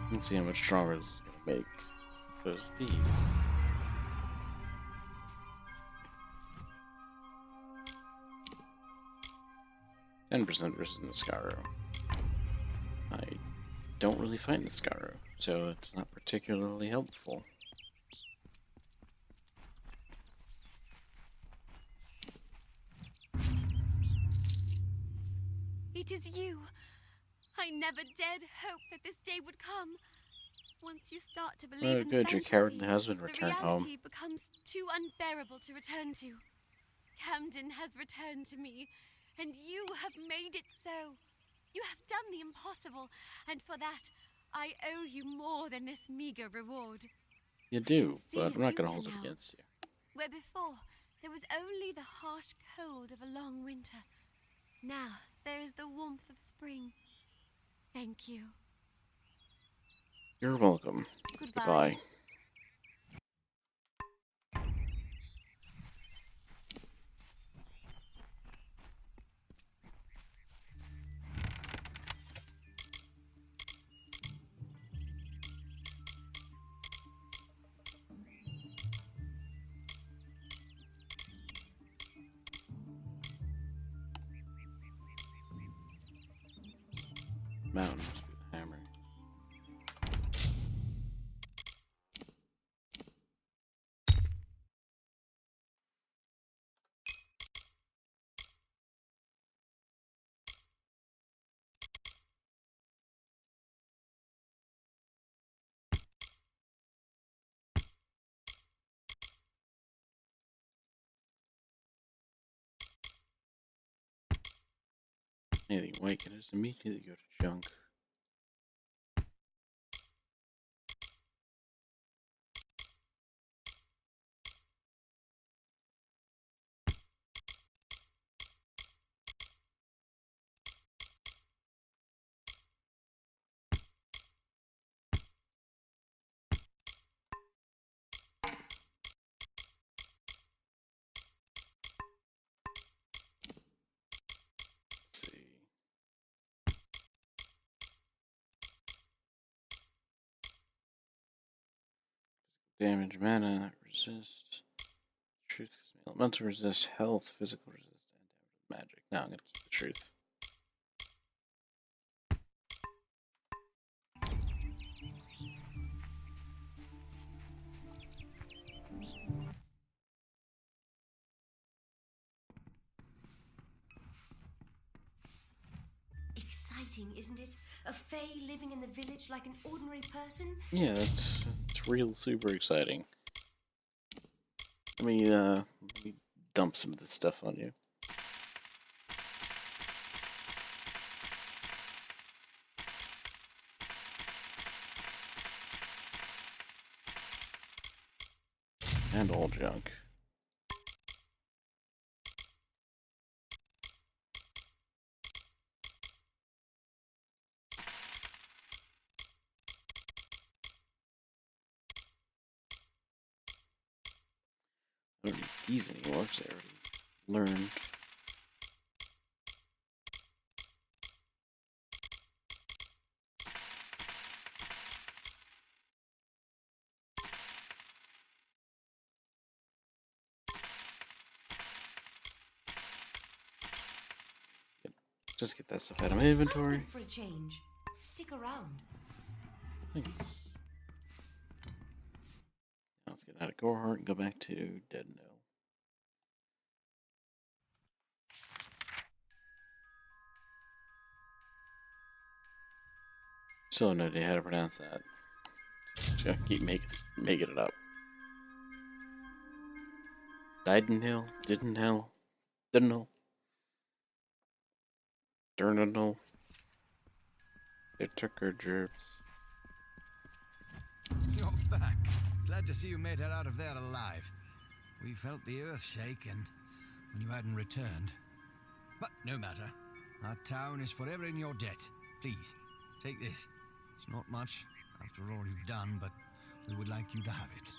Let's see how much stronger this is gonna make. Those speed. %, versus Niscaro. I don't really fight Niscaro, so it's not particularly helpful. It is you. I never dared hope that this day would come. Once you start to believe in Good, fantasy, your cowardly husband the returned reality home. becomes too unbearable to return to. Camden has returned to me, and you have made it so. You have done the impossible, and for that, I owe you more than this meager reward. You do, see but a I'm not gonna future hold it now. against you. Where before, there was only the harsh cold of a long winter. Now, there is the warmth of spring. Thank you. You're welcome. Goodbye. Goodbye. Mountain must be the hammer. Anything white can just immediately go to junk. Let's see. Damage, mana, resist. Truth gives me elemental resist, health, physical resist, and damage with magic. Now I'm gonna keep the truth. Exciting, isn't it? A fae living in the village like an ordinary person? Yeah, that's real super exciting. Let me dump some of this stuff on you. And all junk. I don't need these anymore because I already learned. Just get that stuff out of my inventory. For a change. Stick around. Thanks. Now let's get out of Gorhart and go back to Dead Mill. Still have no idea how to pronounce that. Just gonna keep making it up. Didn't know. Didn't know. Didn't know. Didn't know. They took her gerbs. You're back. Glad to see you made it out of there alive. We felt the earth shake and when you hadn't returned. But no matter. Our town is forever in your debt. Please, take this. It's not much after all you've done, but we would like you to have it.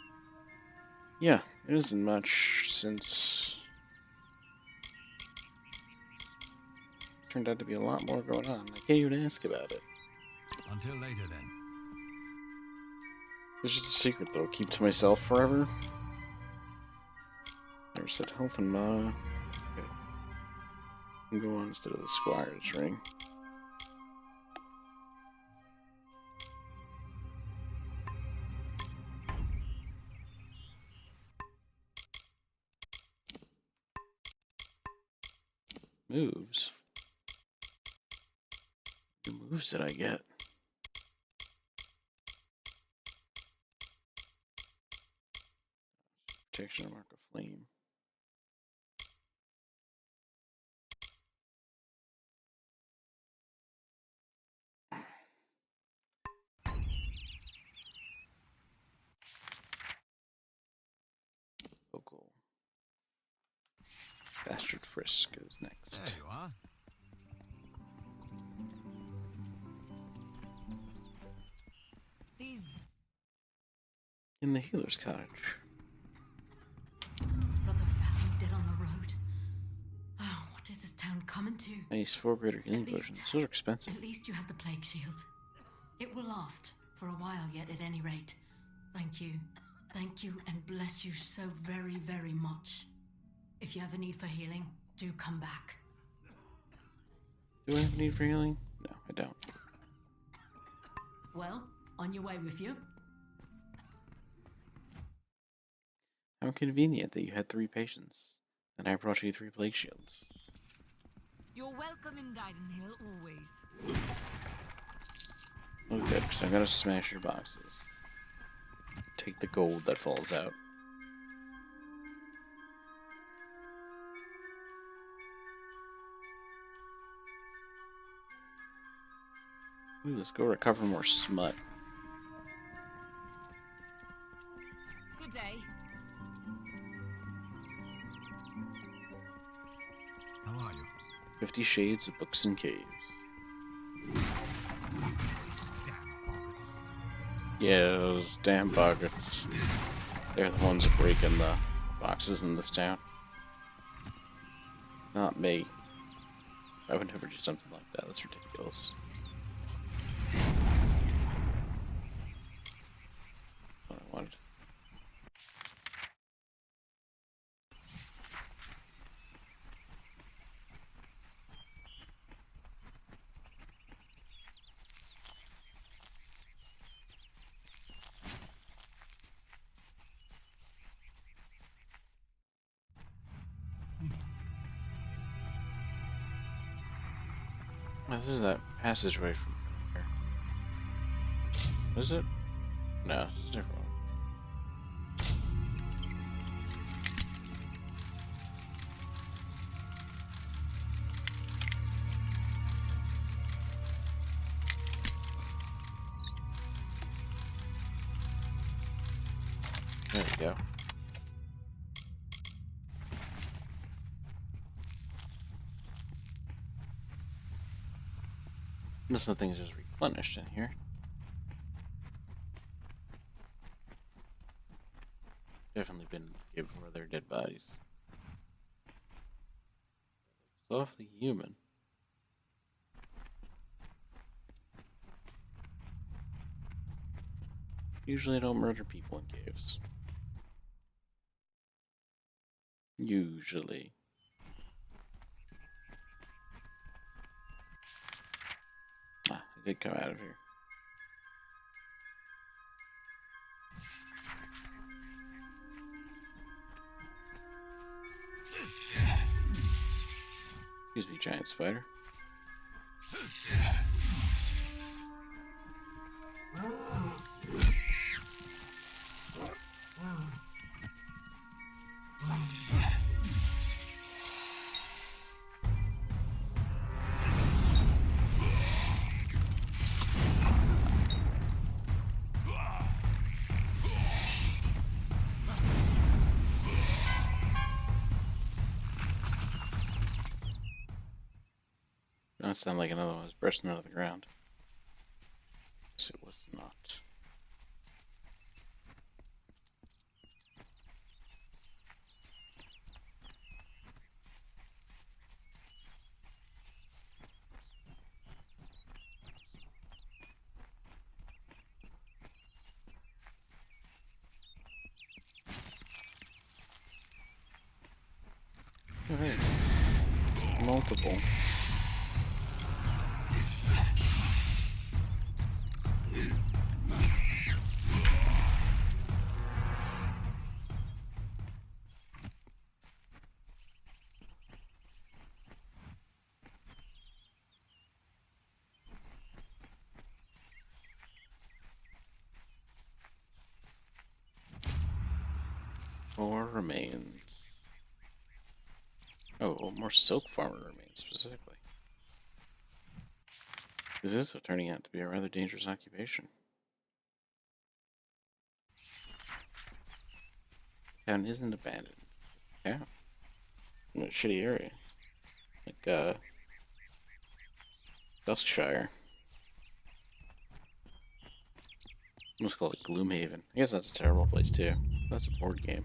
Yeah, it isn't much since turned out to be a lot more going on. I can't even ask about it. Until later, then. It's just a secret, though. Keep to myself forever. Never said health and ma. Okay. I'll go on instead of the squire's ring. Moves. What moves did I get? Protection mark of flame. Vocal. Bastard Frisk is next. There you are. These In the healer's cottage. Brother found dead on the road. Oh, what is this town coming to? Nice, 4 greater healing potions. Those are expensive. At least you have the plague shield. It will last for a while yet, at any rate. Thank you. Thank you and bless you so very, very much. If you have a need for healing, do come back. Do I have a need for healing? No, I don't. Well, on your way with you. How convenient that you had 3 patients, and I brought you 3 plague shields. You're welcome in Didenhill, always. Oh good, because I'm gonna smash your boxes. Take the gold that falls out. Ooh, let's go recover more smut. Good day. How are you? 50 Shades of Books and Caves. Yeah, those damn boggarts. They're the ones breaking the boxes in this town. Not me. I would never do something like that. That's ridiculous. What I wanted. Oh, this is that passageway from here. Is it? No, this is a different one. There we go. Unless nothing's just replenished in here. Definitely been in this cave before. They're dead bodies. Softly human. Usually I don't murder people in caves. Usually. Ah, I did come out of here. Excuse me, giant spider. That sounded like another one was bursting out of the ground. Yes, it was not. Alright. Multiple. Four remains. Oh, more silk farmer remains specifically. This is turning out to be a rather dangerous occupation. Town isn't abandoned. Yeah. In a shitty area. Like, Duskshire. Let's call it Gloomhaven. I guess that's a terrible place too. That's a board game.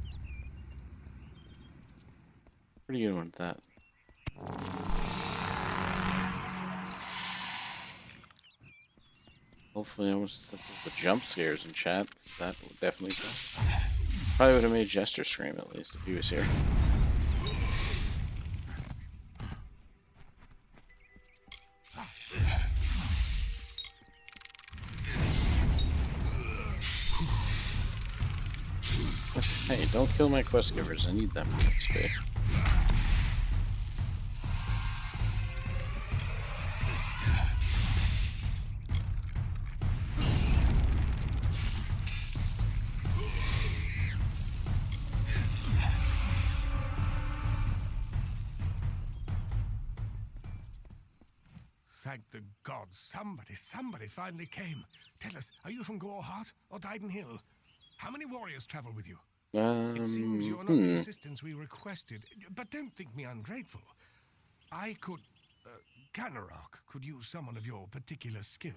What are you doing with that? Hopefully I was the jump scares in chat. That would definitely probably would have made Jester scream at least if he was here. Hey, don't kill my quest givers. I need them XP. Thank the gods, somebody finally came. Tell us, are you from Goreheart or Dyden Hill? How many warriors travel with you? It seems you're not the assistance we requested, but don't think me ungrateful. I could... Ganarok could use someone of your particular skill.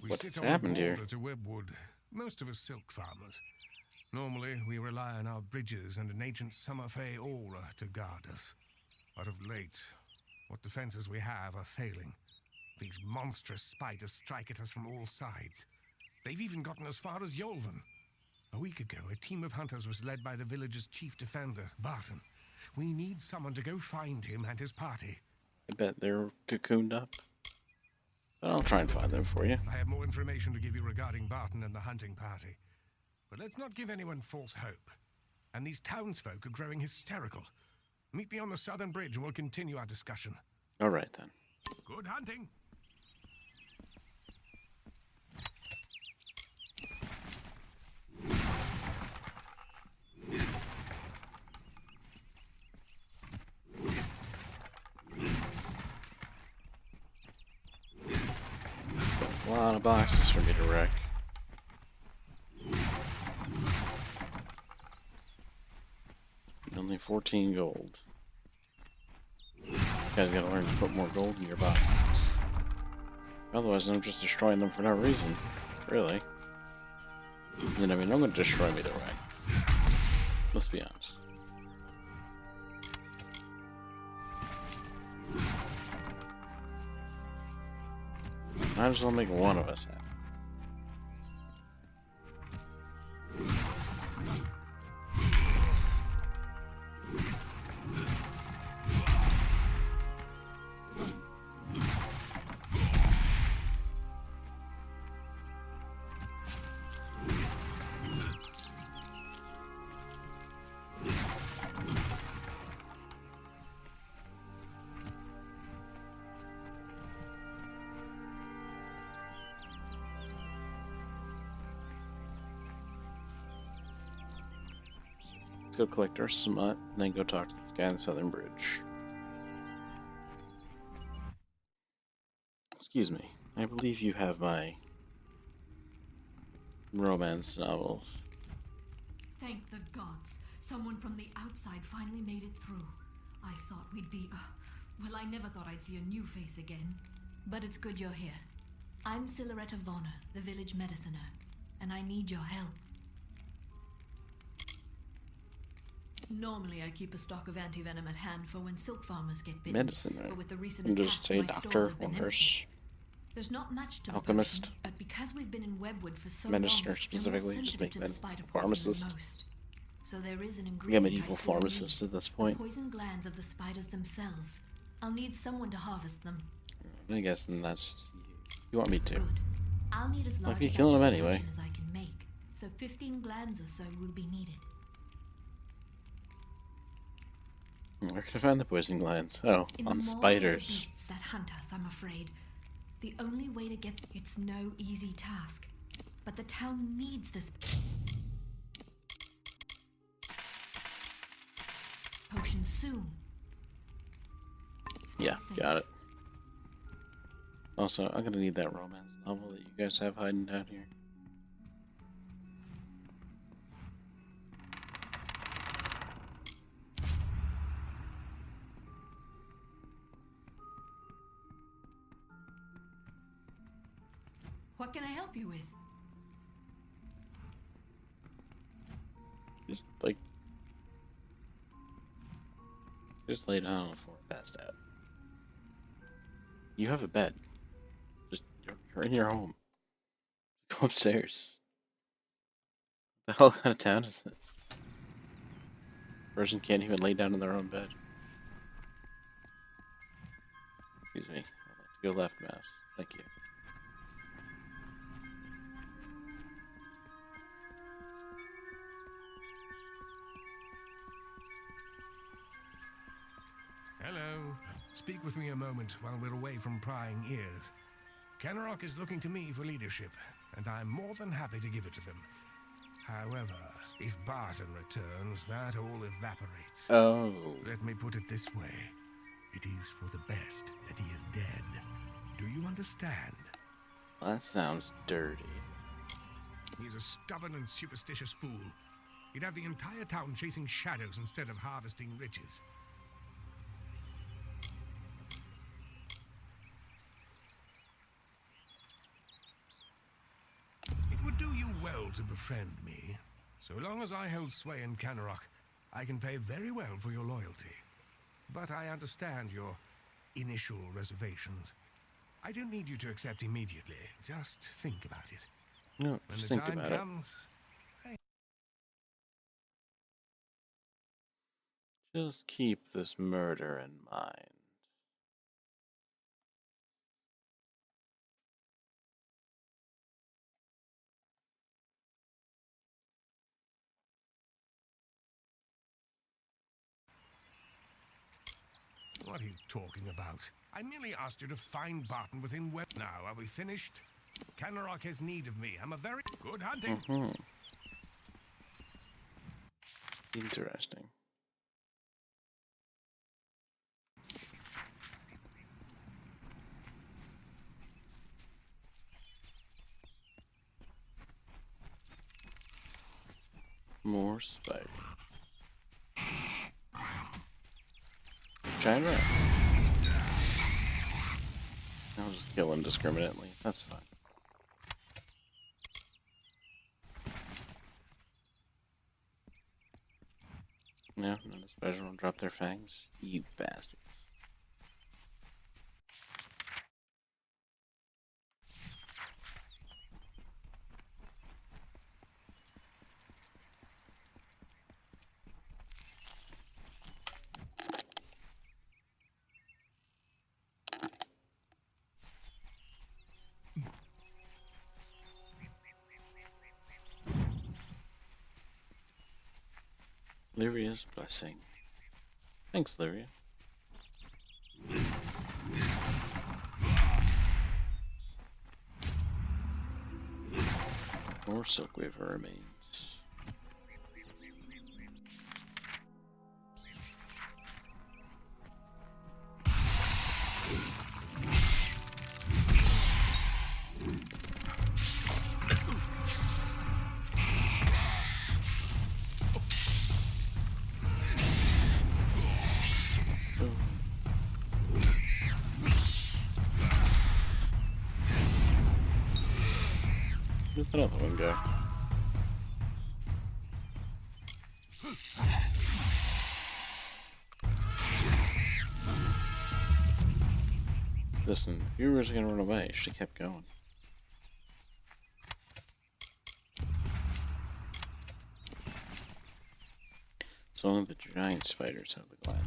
What's happened here? To Webwood, most of us silk farmers. Normally, we rely on our bridges and an ancient Summerfey aura to guard us. But of late, what defenses we have are failing. These monstrous spiders strike at us from all sides. They've even gotten as far as Yolvan. A week ago, a team of hunters was led by the village's chief defender, Barton. We need someone to go find him and his party. I bet they're cocooned up. But I'll try and find them for you. I have more information to give you regarding Barton and the hunting party. But let's not give anyone false hope. And these townsfolk are growing hysterical. Meet me on the southern bridge and we'll continue our discussion. All right, then. Good hunting. A lot of boxes for me to wreck. Only 14 gold. You guys gotta learn to put more gold in your boxes. Otherwise, I'm just destroying them for no reason. Really. And I mean, I'm gonna destroy them either way. Let's be honest. Might as well make one of us happy. Go collect our smut, and then go talk to this guy on the southern bridge. Excuse me. I believe you have my romance novels. Thank the gods. Someone from the outside finally made it through. I thought we'd be Well, I never thought I'd see a new face again. But it's good you're here. I'm Silhouette of Honor, the village mediciner, and I need your help. Normally I keep a stock of antivenom at hand for when silk farmers get bitten. Mediciner. But with the recent And attacks, just say my stores doctor have been or empty. nurse. There's not much to the Alchemist. potion, but because we've been in Webwood for so Mediciner long, they're more specifically, just sensitive make to the spider poison pharmacist. than most. So there is an We ingredient have medieval I still pharmacist need. at this point. The poison glands of the spiders themselves. I'll need someone to harvest them. I guess then that's you want me to. Good. I'll need as large Might be a killing batch them of the anyway. potion as I can make. So 15 glands or so will be needed. Where can I find the poison glands? Oh, In on the maws of the spiders. beasts that hunt us, I'm afraid. The only way to get it's no easy task. But the town needs this potion soon. Stay Yeah, safe. got it. Also, I'm gonna need that romance novel that you guys have hiding down here. What can I help you with? Just lay down on the floor, passed out. You have a bed. Just you're in your home. Go upstairs. What the hell kind of town is this? Person can't even lay down in their own bed. Excuse me. I'd like to go left mouse. Thank you. Hello. Speak with me a moment while we're away from prying ears. Kenrock is looking to me for leadership, and I'm more than happy to give it to them. However, if Barton returns, that all evaporates. Oh. Let me put it this way. It is for the best that he is dead. Do you understand? That sounds dirty. He's a stubborn and superstitious fool. He'd have the entire town chasing shadows instead of harvesting riches. It would do you well to befriend me. So long as I hold sway in Canarok, I can pay very well for your loyalty. But I understand your initial reservations. I don't need you to accept immediately. Just think about it. No, When just the think time about it. comes, Just keep this murder in mind. What are you talking about? I merely asked you to find Barton within web. Now, are we finished? Canarok has need of me. I'm a very good hunting. Interesting. More spider. Giant rat. I'll just kill indiscriminately. That's fine. Yeah, none of the spiders won't drop their fangs. You bastards. Lyria's blessing. Thanks, Lyria. More Silkweaver remains. another one go? Listen, if you were gonna run away, she kept going. It's only the giant spiders have the gland.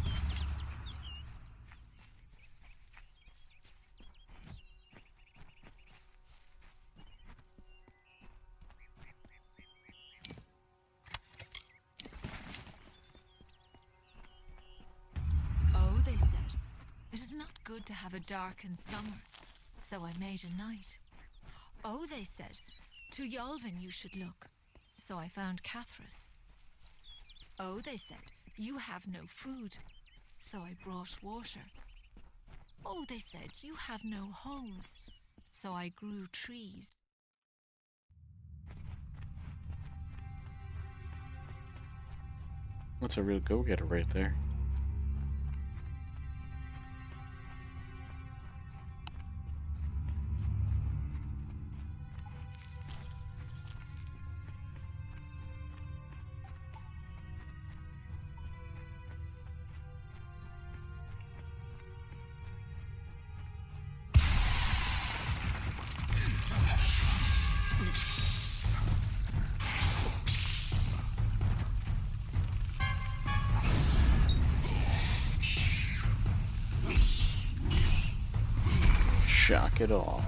Oh, they said, it is not good to have a darkened summer, so I made a night. Oh, they said, to Yolvin you should look, so I found Cathras. Oh, they said, you have no food, so I brought water. Oh, they said, you have no homes, so I grew trees. That's a real go-getter right there. Shock it all.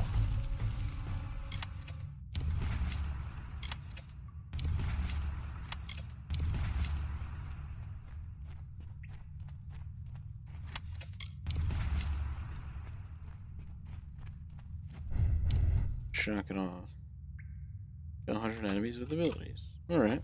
Shock it off. Kill 100 enemies with abilities. Alright.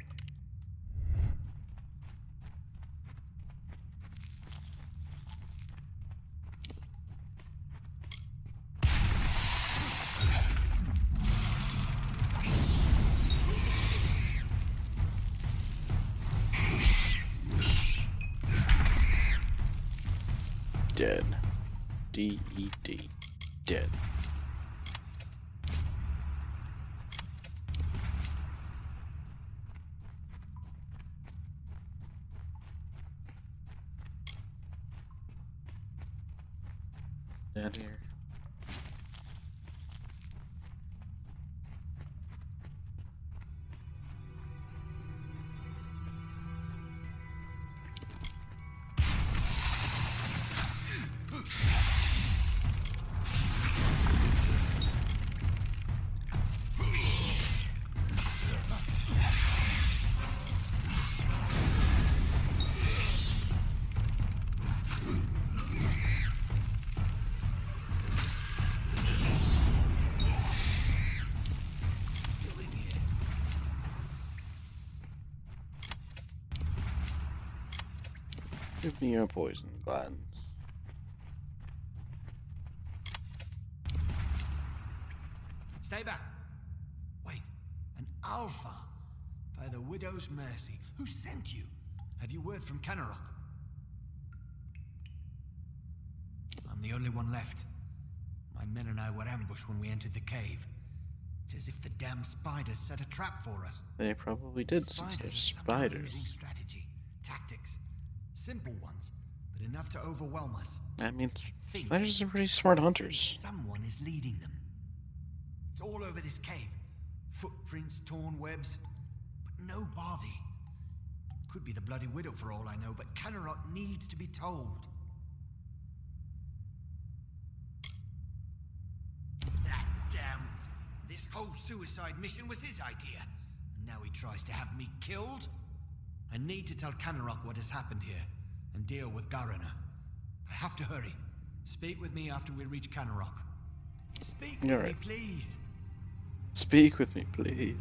Dead. D-E-D. Dead. Dead here. Give me your poison glands. Stay back. Wait, an alpha. By the widow's mercy. Who sent you? Have you word from Canarok? I'm the only one left. My men and I were ambushed when we entered the cave. It's as if the damn spiders set a trap for us. They probably did, since they're spiders. Using strategy, tactics. Simple ones, but enough to overwhelm us. I mean, spiders are pretty smart hunters. Someone is leading them. It's all over this cave. Footprints, torn webs, but no body. Could be the Bloody Widow for all I know, but Canarok needs to be told. That damn... This whole suicide mission was his idea. And now he tries to have me killed? I need to tell Canarok what has happened here, and deal with Garana. I have to hurry. Speak with me after we reach Canarok. Speak with me, please. Speak with me, please.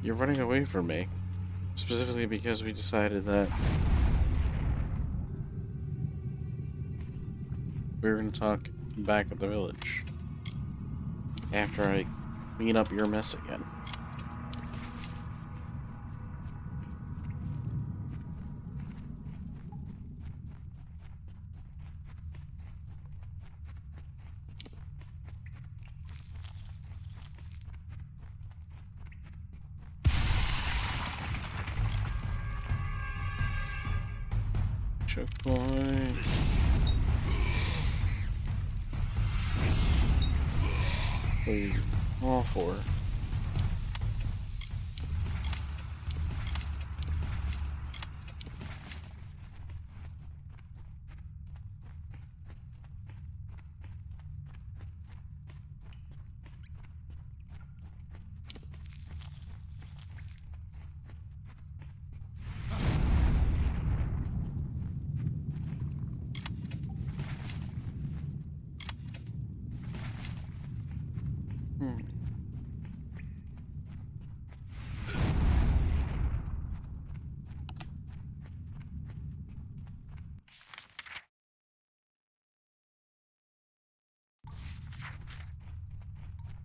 You're running away from me. Specifically because we decided that we were going to talk back at the village. After I clean up your mess again. Checkpoint. All four.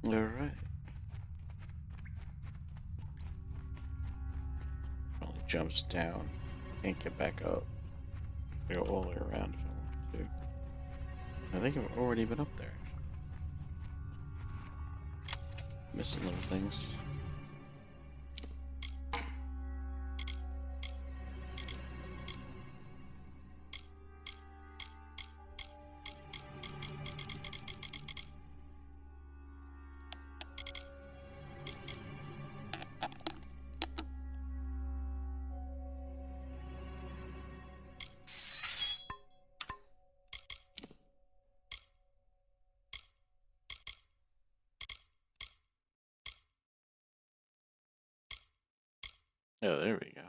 Alright. Only jumps down. Can't get back up. I go all the way around if I want to. I think I've already been up there. Missing little things. Oh, there we go.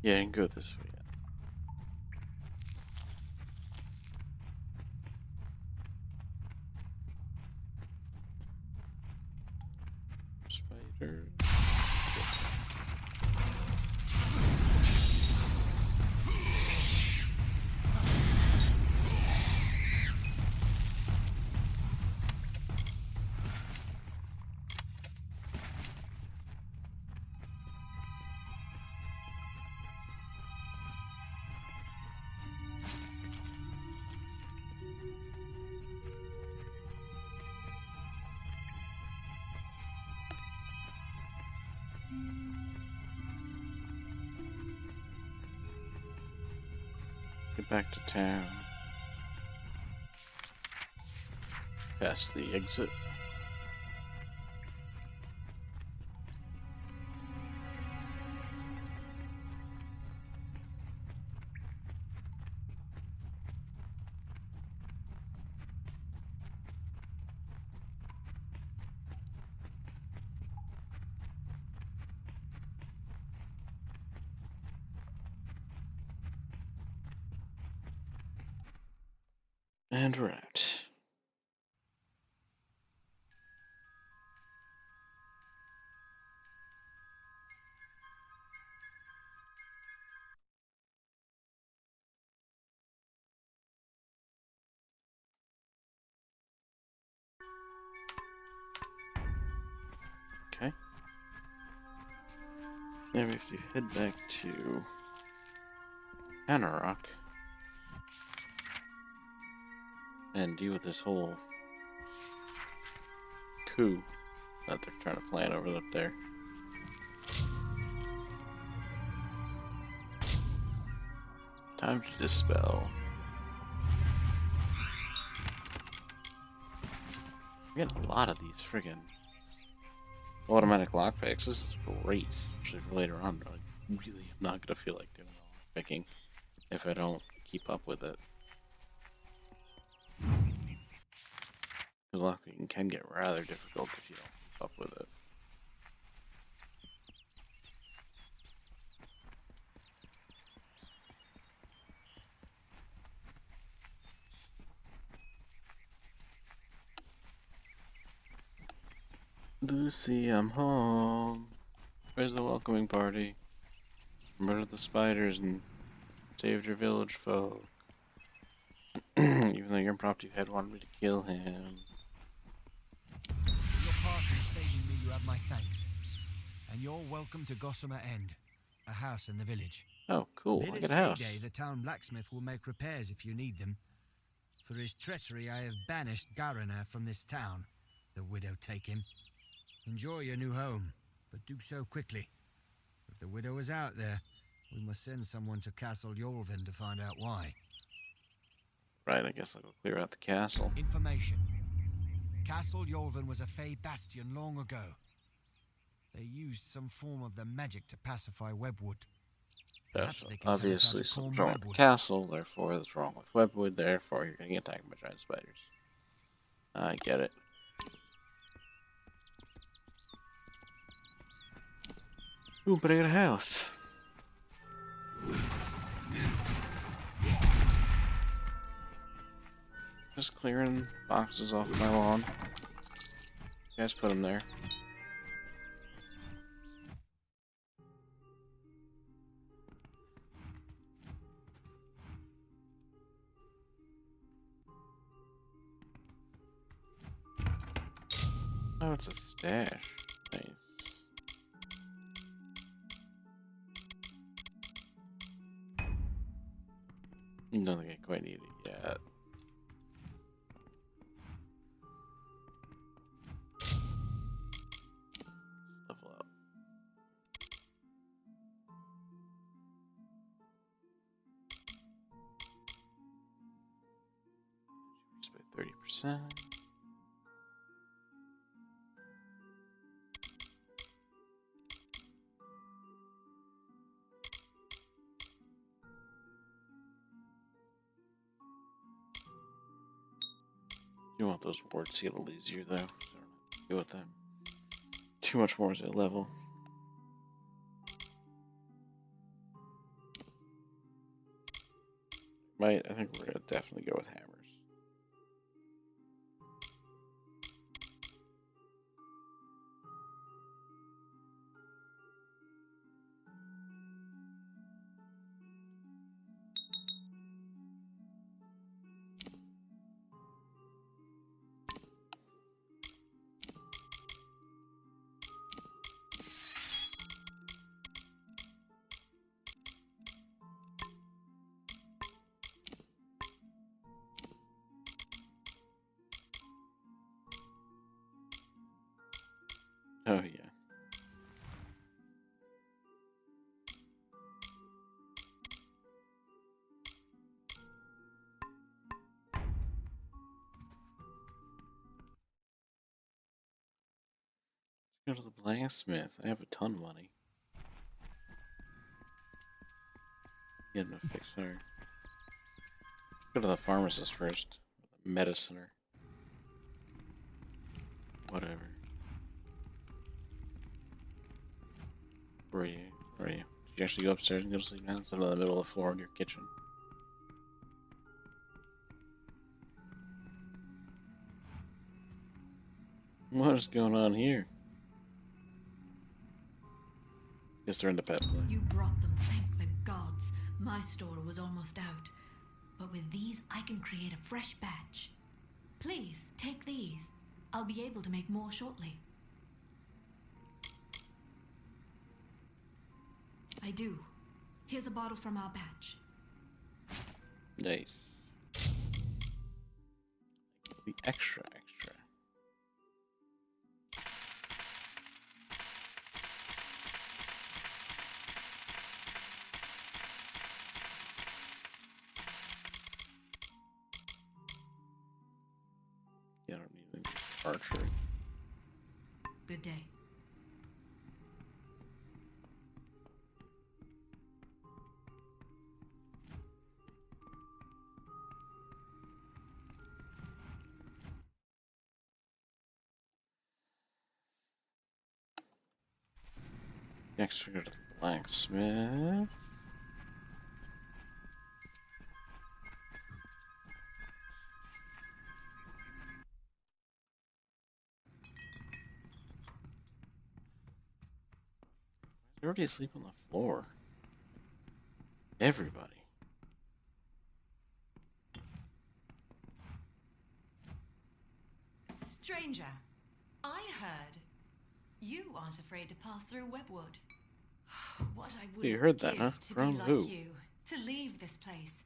Yeah, I can go this way. Spider. Get back to town. Past the exit. And we're out. Okay. Now we have to head back to Amarok and deal with this whole coup that they're trying to plan over up there. Time to dispel. We got a lot of these friggin' automatic lockpicks. This is great, especially for later on. I really am not gonna feel like doing the lockpicking if I don't keep up with it. Because lockpicking can get rather difficult if you don't keep up with it. Lucy, I'm home. Where's the welcoming party? Murdered the spiders and saved your village folk. Even though your impromptu head wanted me to kill him. For your part in saving me, you have my thanks. And you're welcome to Gossamer End, a house in the village. Oh, cool. I Billis get a house. Day, the town blacksmith will make repairs if you need them. For his treachery, I have banished Garana from this town. The widow take him. Enjoy your new home, but do so quickly. If the widow is out there, we must send someone to Castle Yolvin to find out why. Right, I guess I'll go clear out the castle. Information. Castle Yolvin was a Fey bastion long ago. They used some form of the magic to pacify Webwood. Yes, They can tell us how obviously to something's calm wrong with the Webwood. castle, therefore it's wrong with Webwood, therefore you're getting attacked by giant spiders. I get it. Ooh, but I got a house. Just clearing boxes off my lawn. You guys put them there. Oh, it's a stash. Nice. Don't think I quite need it yet. Level up. Just by 30%. You want those wards to get a little easier though, so deal with them. Too much more as a level. I think we're gonna definitely go with hammers. Oh yeah. Let's go to the blacksmith. I have a ton of money. Get him to fix her. Go to the pharmacist first. Mediciner. Whatever. Where are you? Where are you? Did you actually go upstairs and go to sleep now instead of in the middle of the floor in your kitchen? What is going on here? Guess they're in the pet play. You brought them, thank the gods. My store was almost out. But with these, I can create a fresh batch. Please, take these. I'll be able to make more shortly. I do. Here's a bottle from our batch. Nice. The extra. Yeah, I don't need any archery. Good day. Next, we go to the blacksmith. Everybody asleep on the floor. Everybody. Stranger, I heard you aren't afraid to pass through Webwood. What I would You heard that, give huh? to From be like who? you, to leave this place.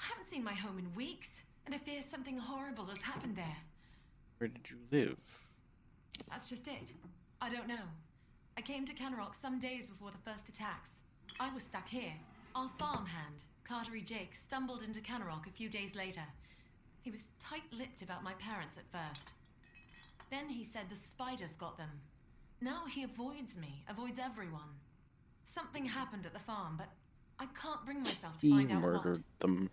I haven't seen my home in weeks, and I fear something horrible has happened there. Where did you live? That's just it. I don't know. I came to Canarok some days before the first attacks. I was stuck here. Our farmhand, Cartery Jake, stumbled into Canarok a few days later. He was tight-lipped about my parents at first. Then he said the spiders got them. Now he avoids me, avoids everyone. Something happened at the farm, but I can't bring myself to He find out murdered what. them.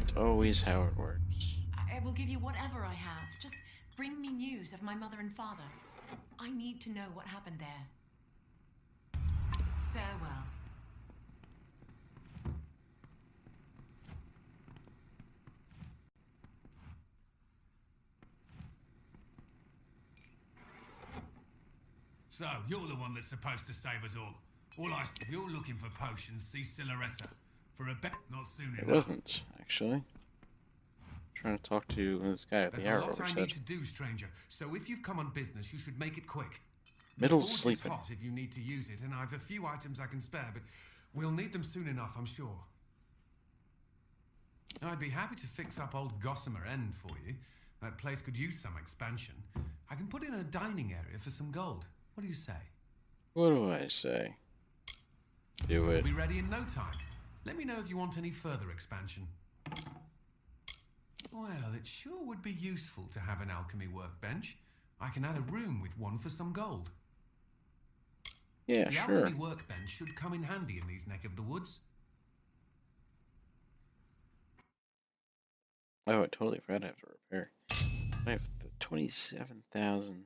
It's always how it works. I will give you whatever I have. Just bring me news of my mother and father. I need to know what happened there. Farewell. So, you're the one that's supposed to save us all. If you're looking for potions, see Siloretta. For a bet, not soon It enough. wasn't, actually. Trying to talk to this guy with There's the a arrow lot over I his need head. to do, stranger. So if you've come on business, you should make it quick. Middle's The forge is sleeping. hot if you need to use it, and I've a few items I can spare, but we'll need them soon enough, I'm sure. I'd be happy to fix up old Gossamer End for you. That place could use some expansion. I can put in a dining area for some gold. What do you say? What do I say? Do We'll it. be ready in no time. Let me know if you want any further expansion. Well, it sure would be useful to have an alchemy workbench. I can add a room with one for some gold. Yeah, The sure. alchemy workbench should come in handy in these neck of the woods. Oh, I totally forgot I have to repair. I have 27,000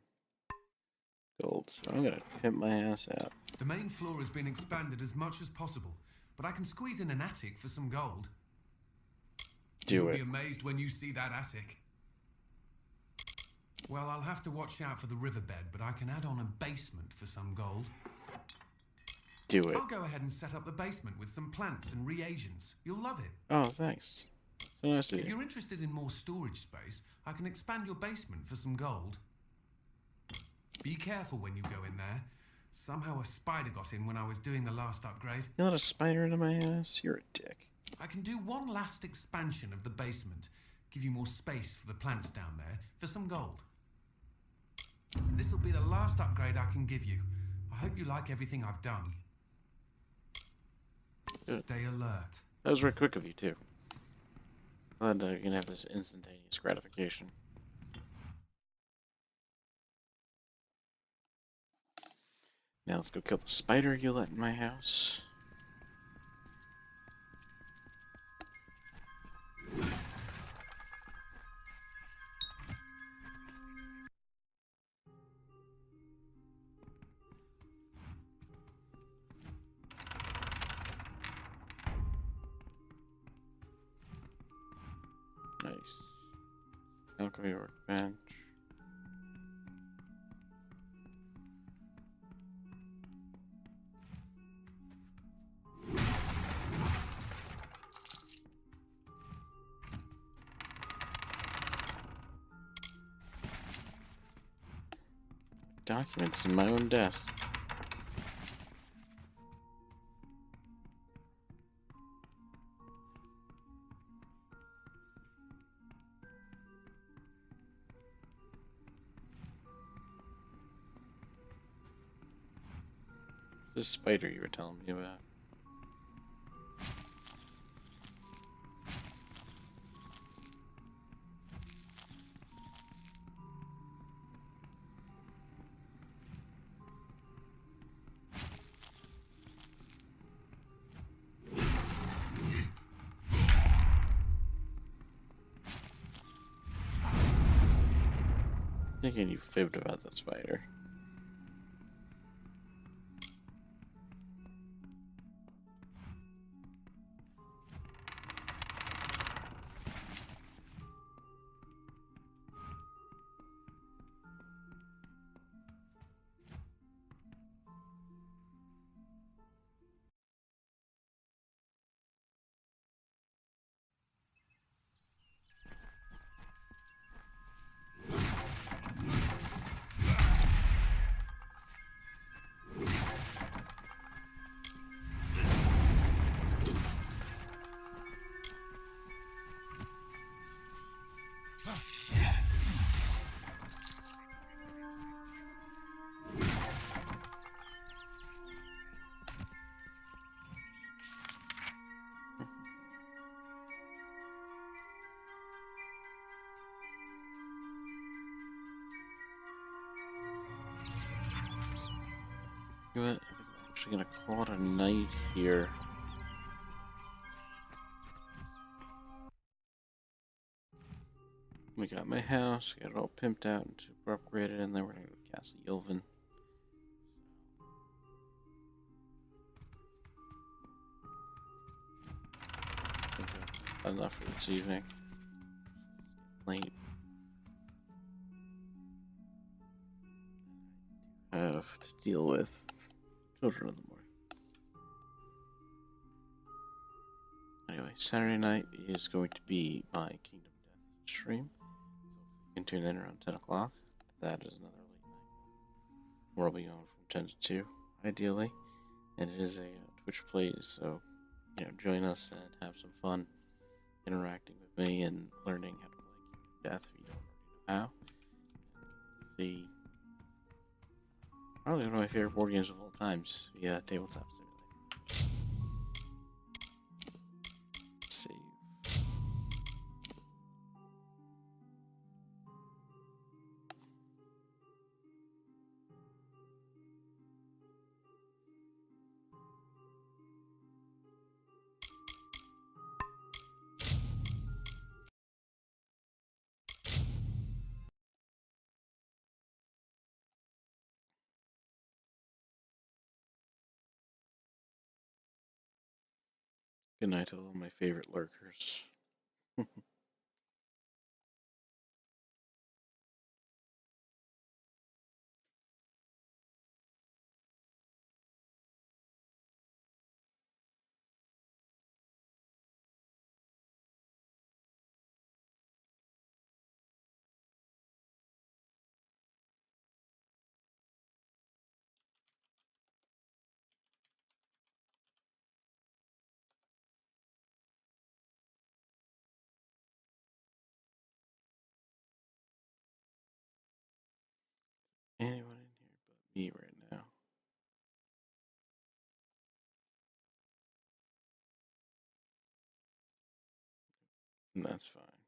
gold, so I'm gonna pimp my ass out. The main floor has been expanded as much as possible, but I can squeeze in an attic for some gold. You'll be amazed when you see that attic. Well, I'll have to watch out for the riverbed, but I can add on a basement for some gold. Do it. I'll go ahead and set up the basement with some plants and reagents. You'll love it. Oh, thanks. So nice of If you. you're interested in more storage space, I can expand your basement for some gold. Be careful when you go in there. Somehow a spider got in when I was doing the last upgrade. You let a spider into my ass? You're a dick. I can do one last expansion of the basement. Give you more space for the plants down there for some gold. This'll be the last upgrade I can give you. I hope you like everything I've done. Good. Stay alert. That was very quick of you, too. Glad you can have this instantaneous gratification. Now let's go kill the spider you let in my house. Nice. Alchemy workbench. Documents in my own desk. This spider you were telling me about. Thinking you fibbed about the spider. You know what? I think I'm actually gonna call it a night here. We got my house, got it all pimped out and super upgraded, and then we're gonna go to Castle Yulvin. I think that's enough for this evening. Late. I have to deal with children of the morning. Anyway, Saturday night is going to be my Kingdom Death stream. So you can tune in around 10 o'clock. That is another late night. We'll be going from 10 to 2, ideally. And it is a Twitch play, so, join us and have some fun interacting with me and learning how to play Kingdom Death if you don't already know how. The probably one of my favorite board games of all times, the Tabletop Simulator. Save. Good night to all my favorite lurkers. Anyone in here but me right now? And that's fine.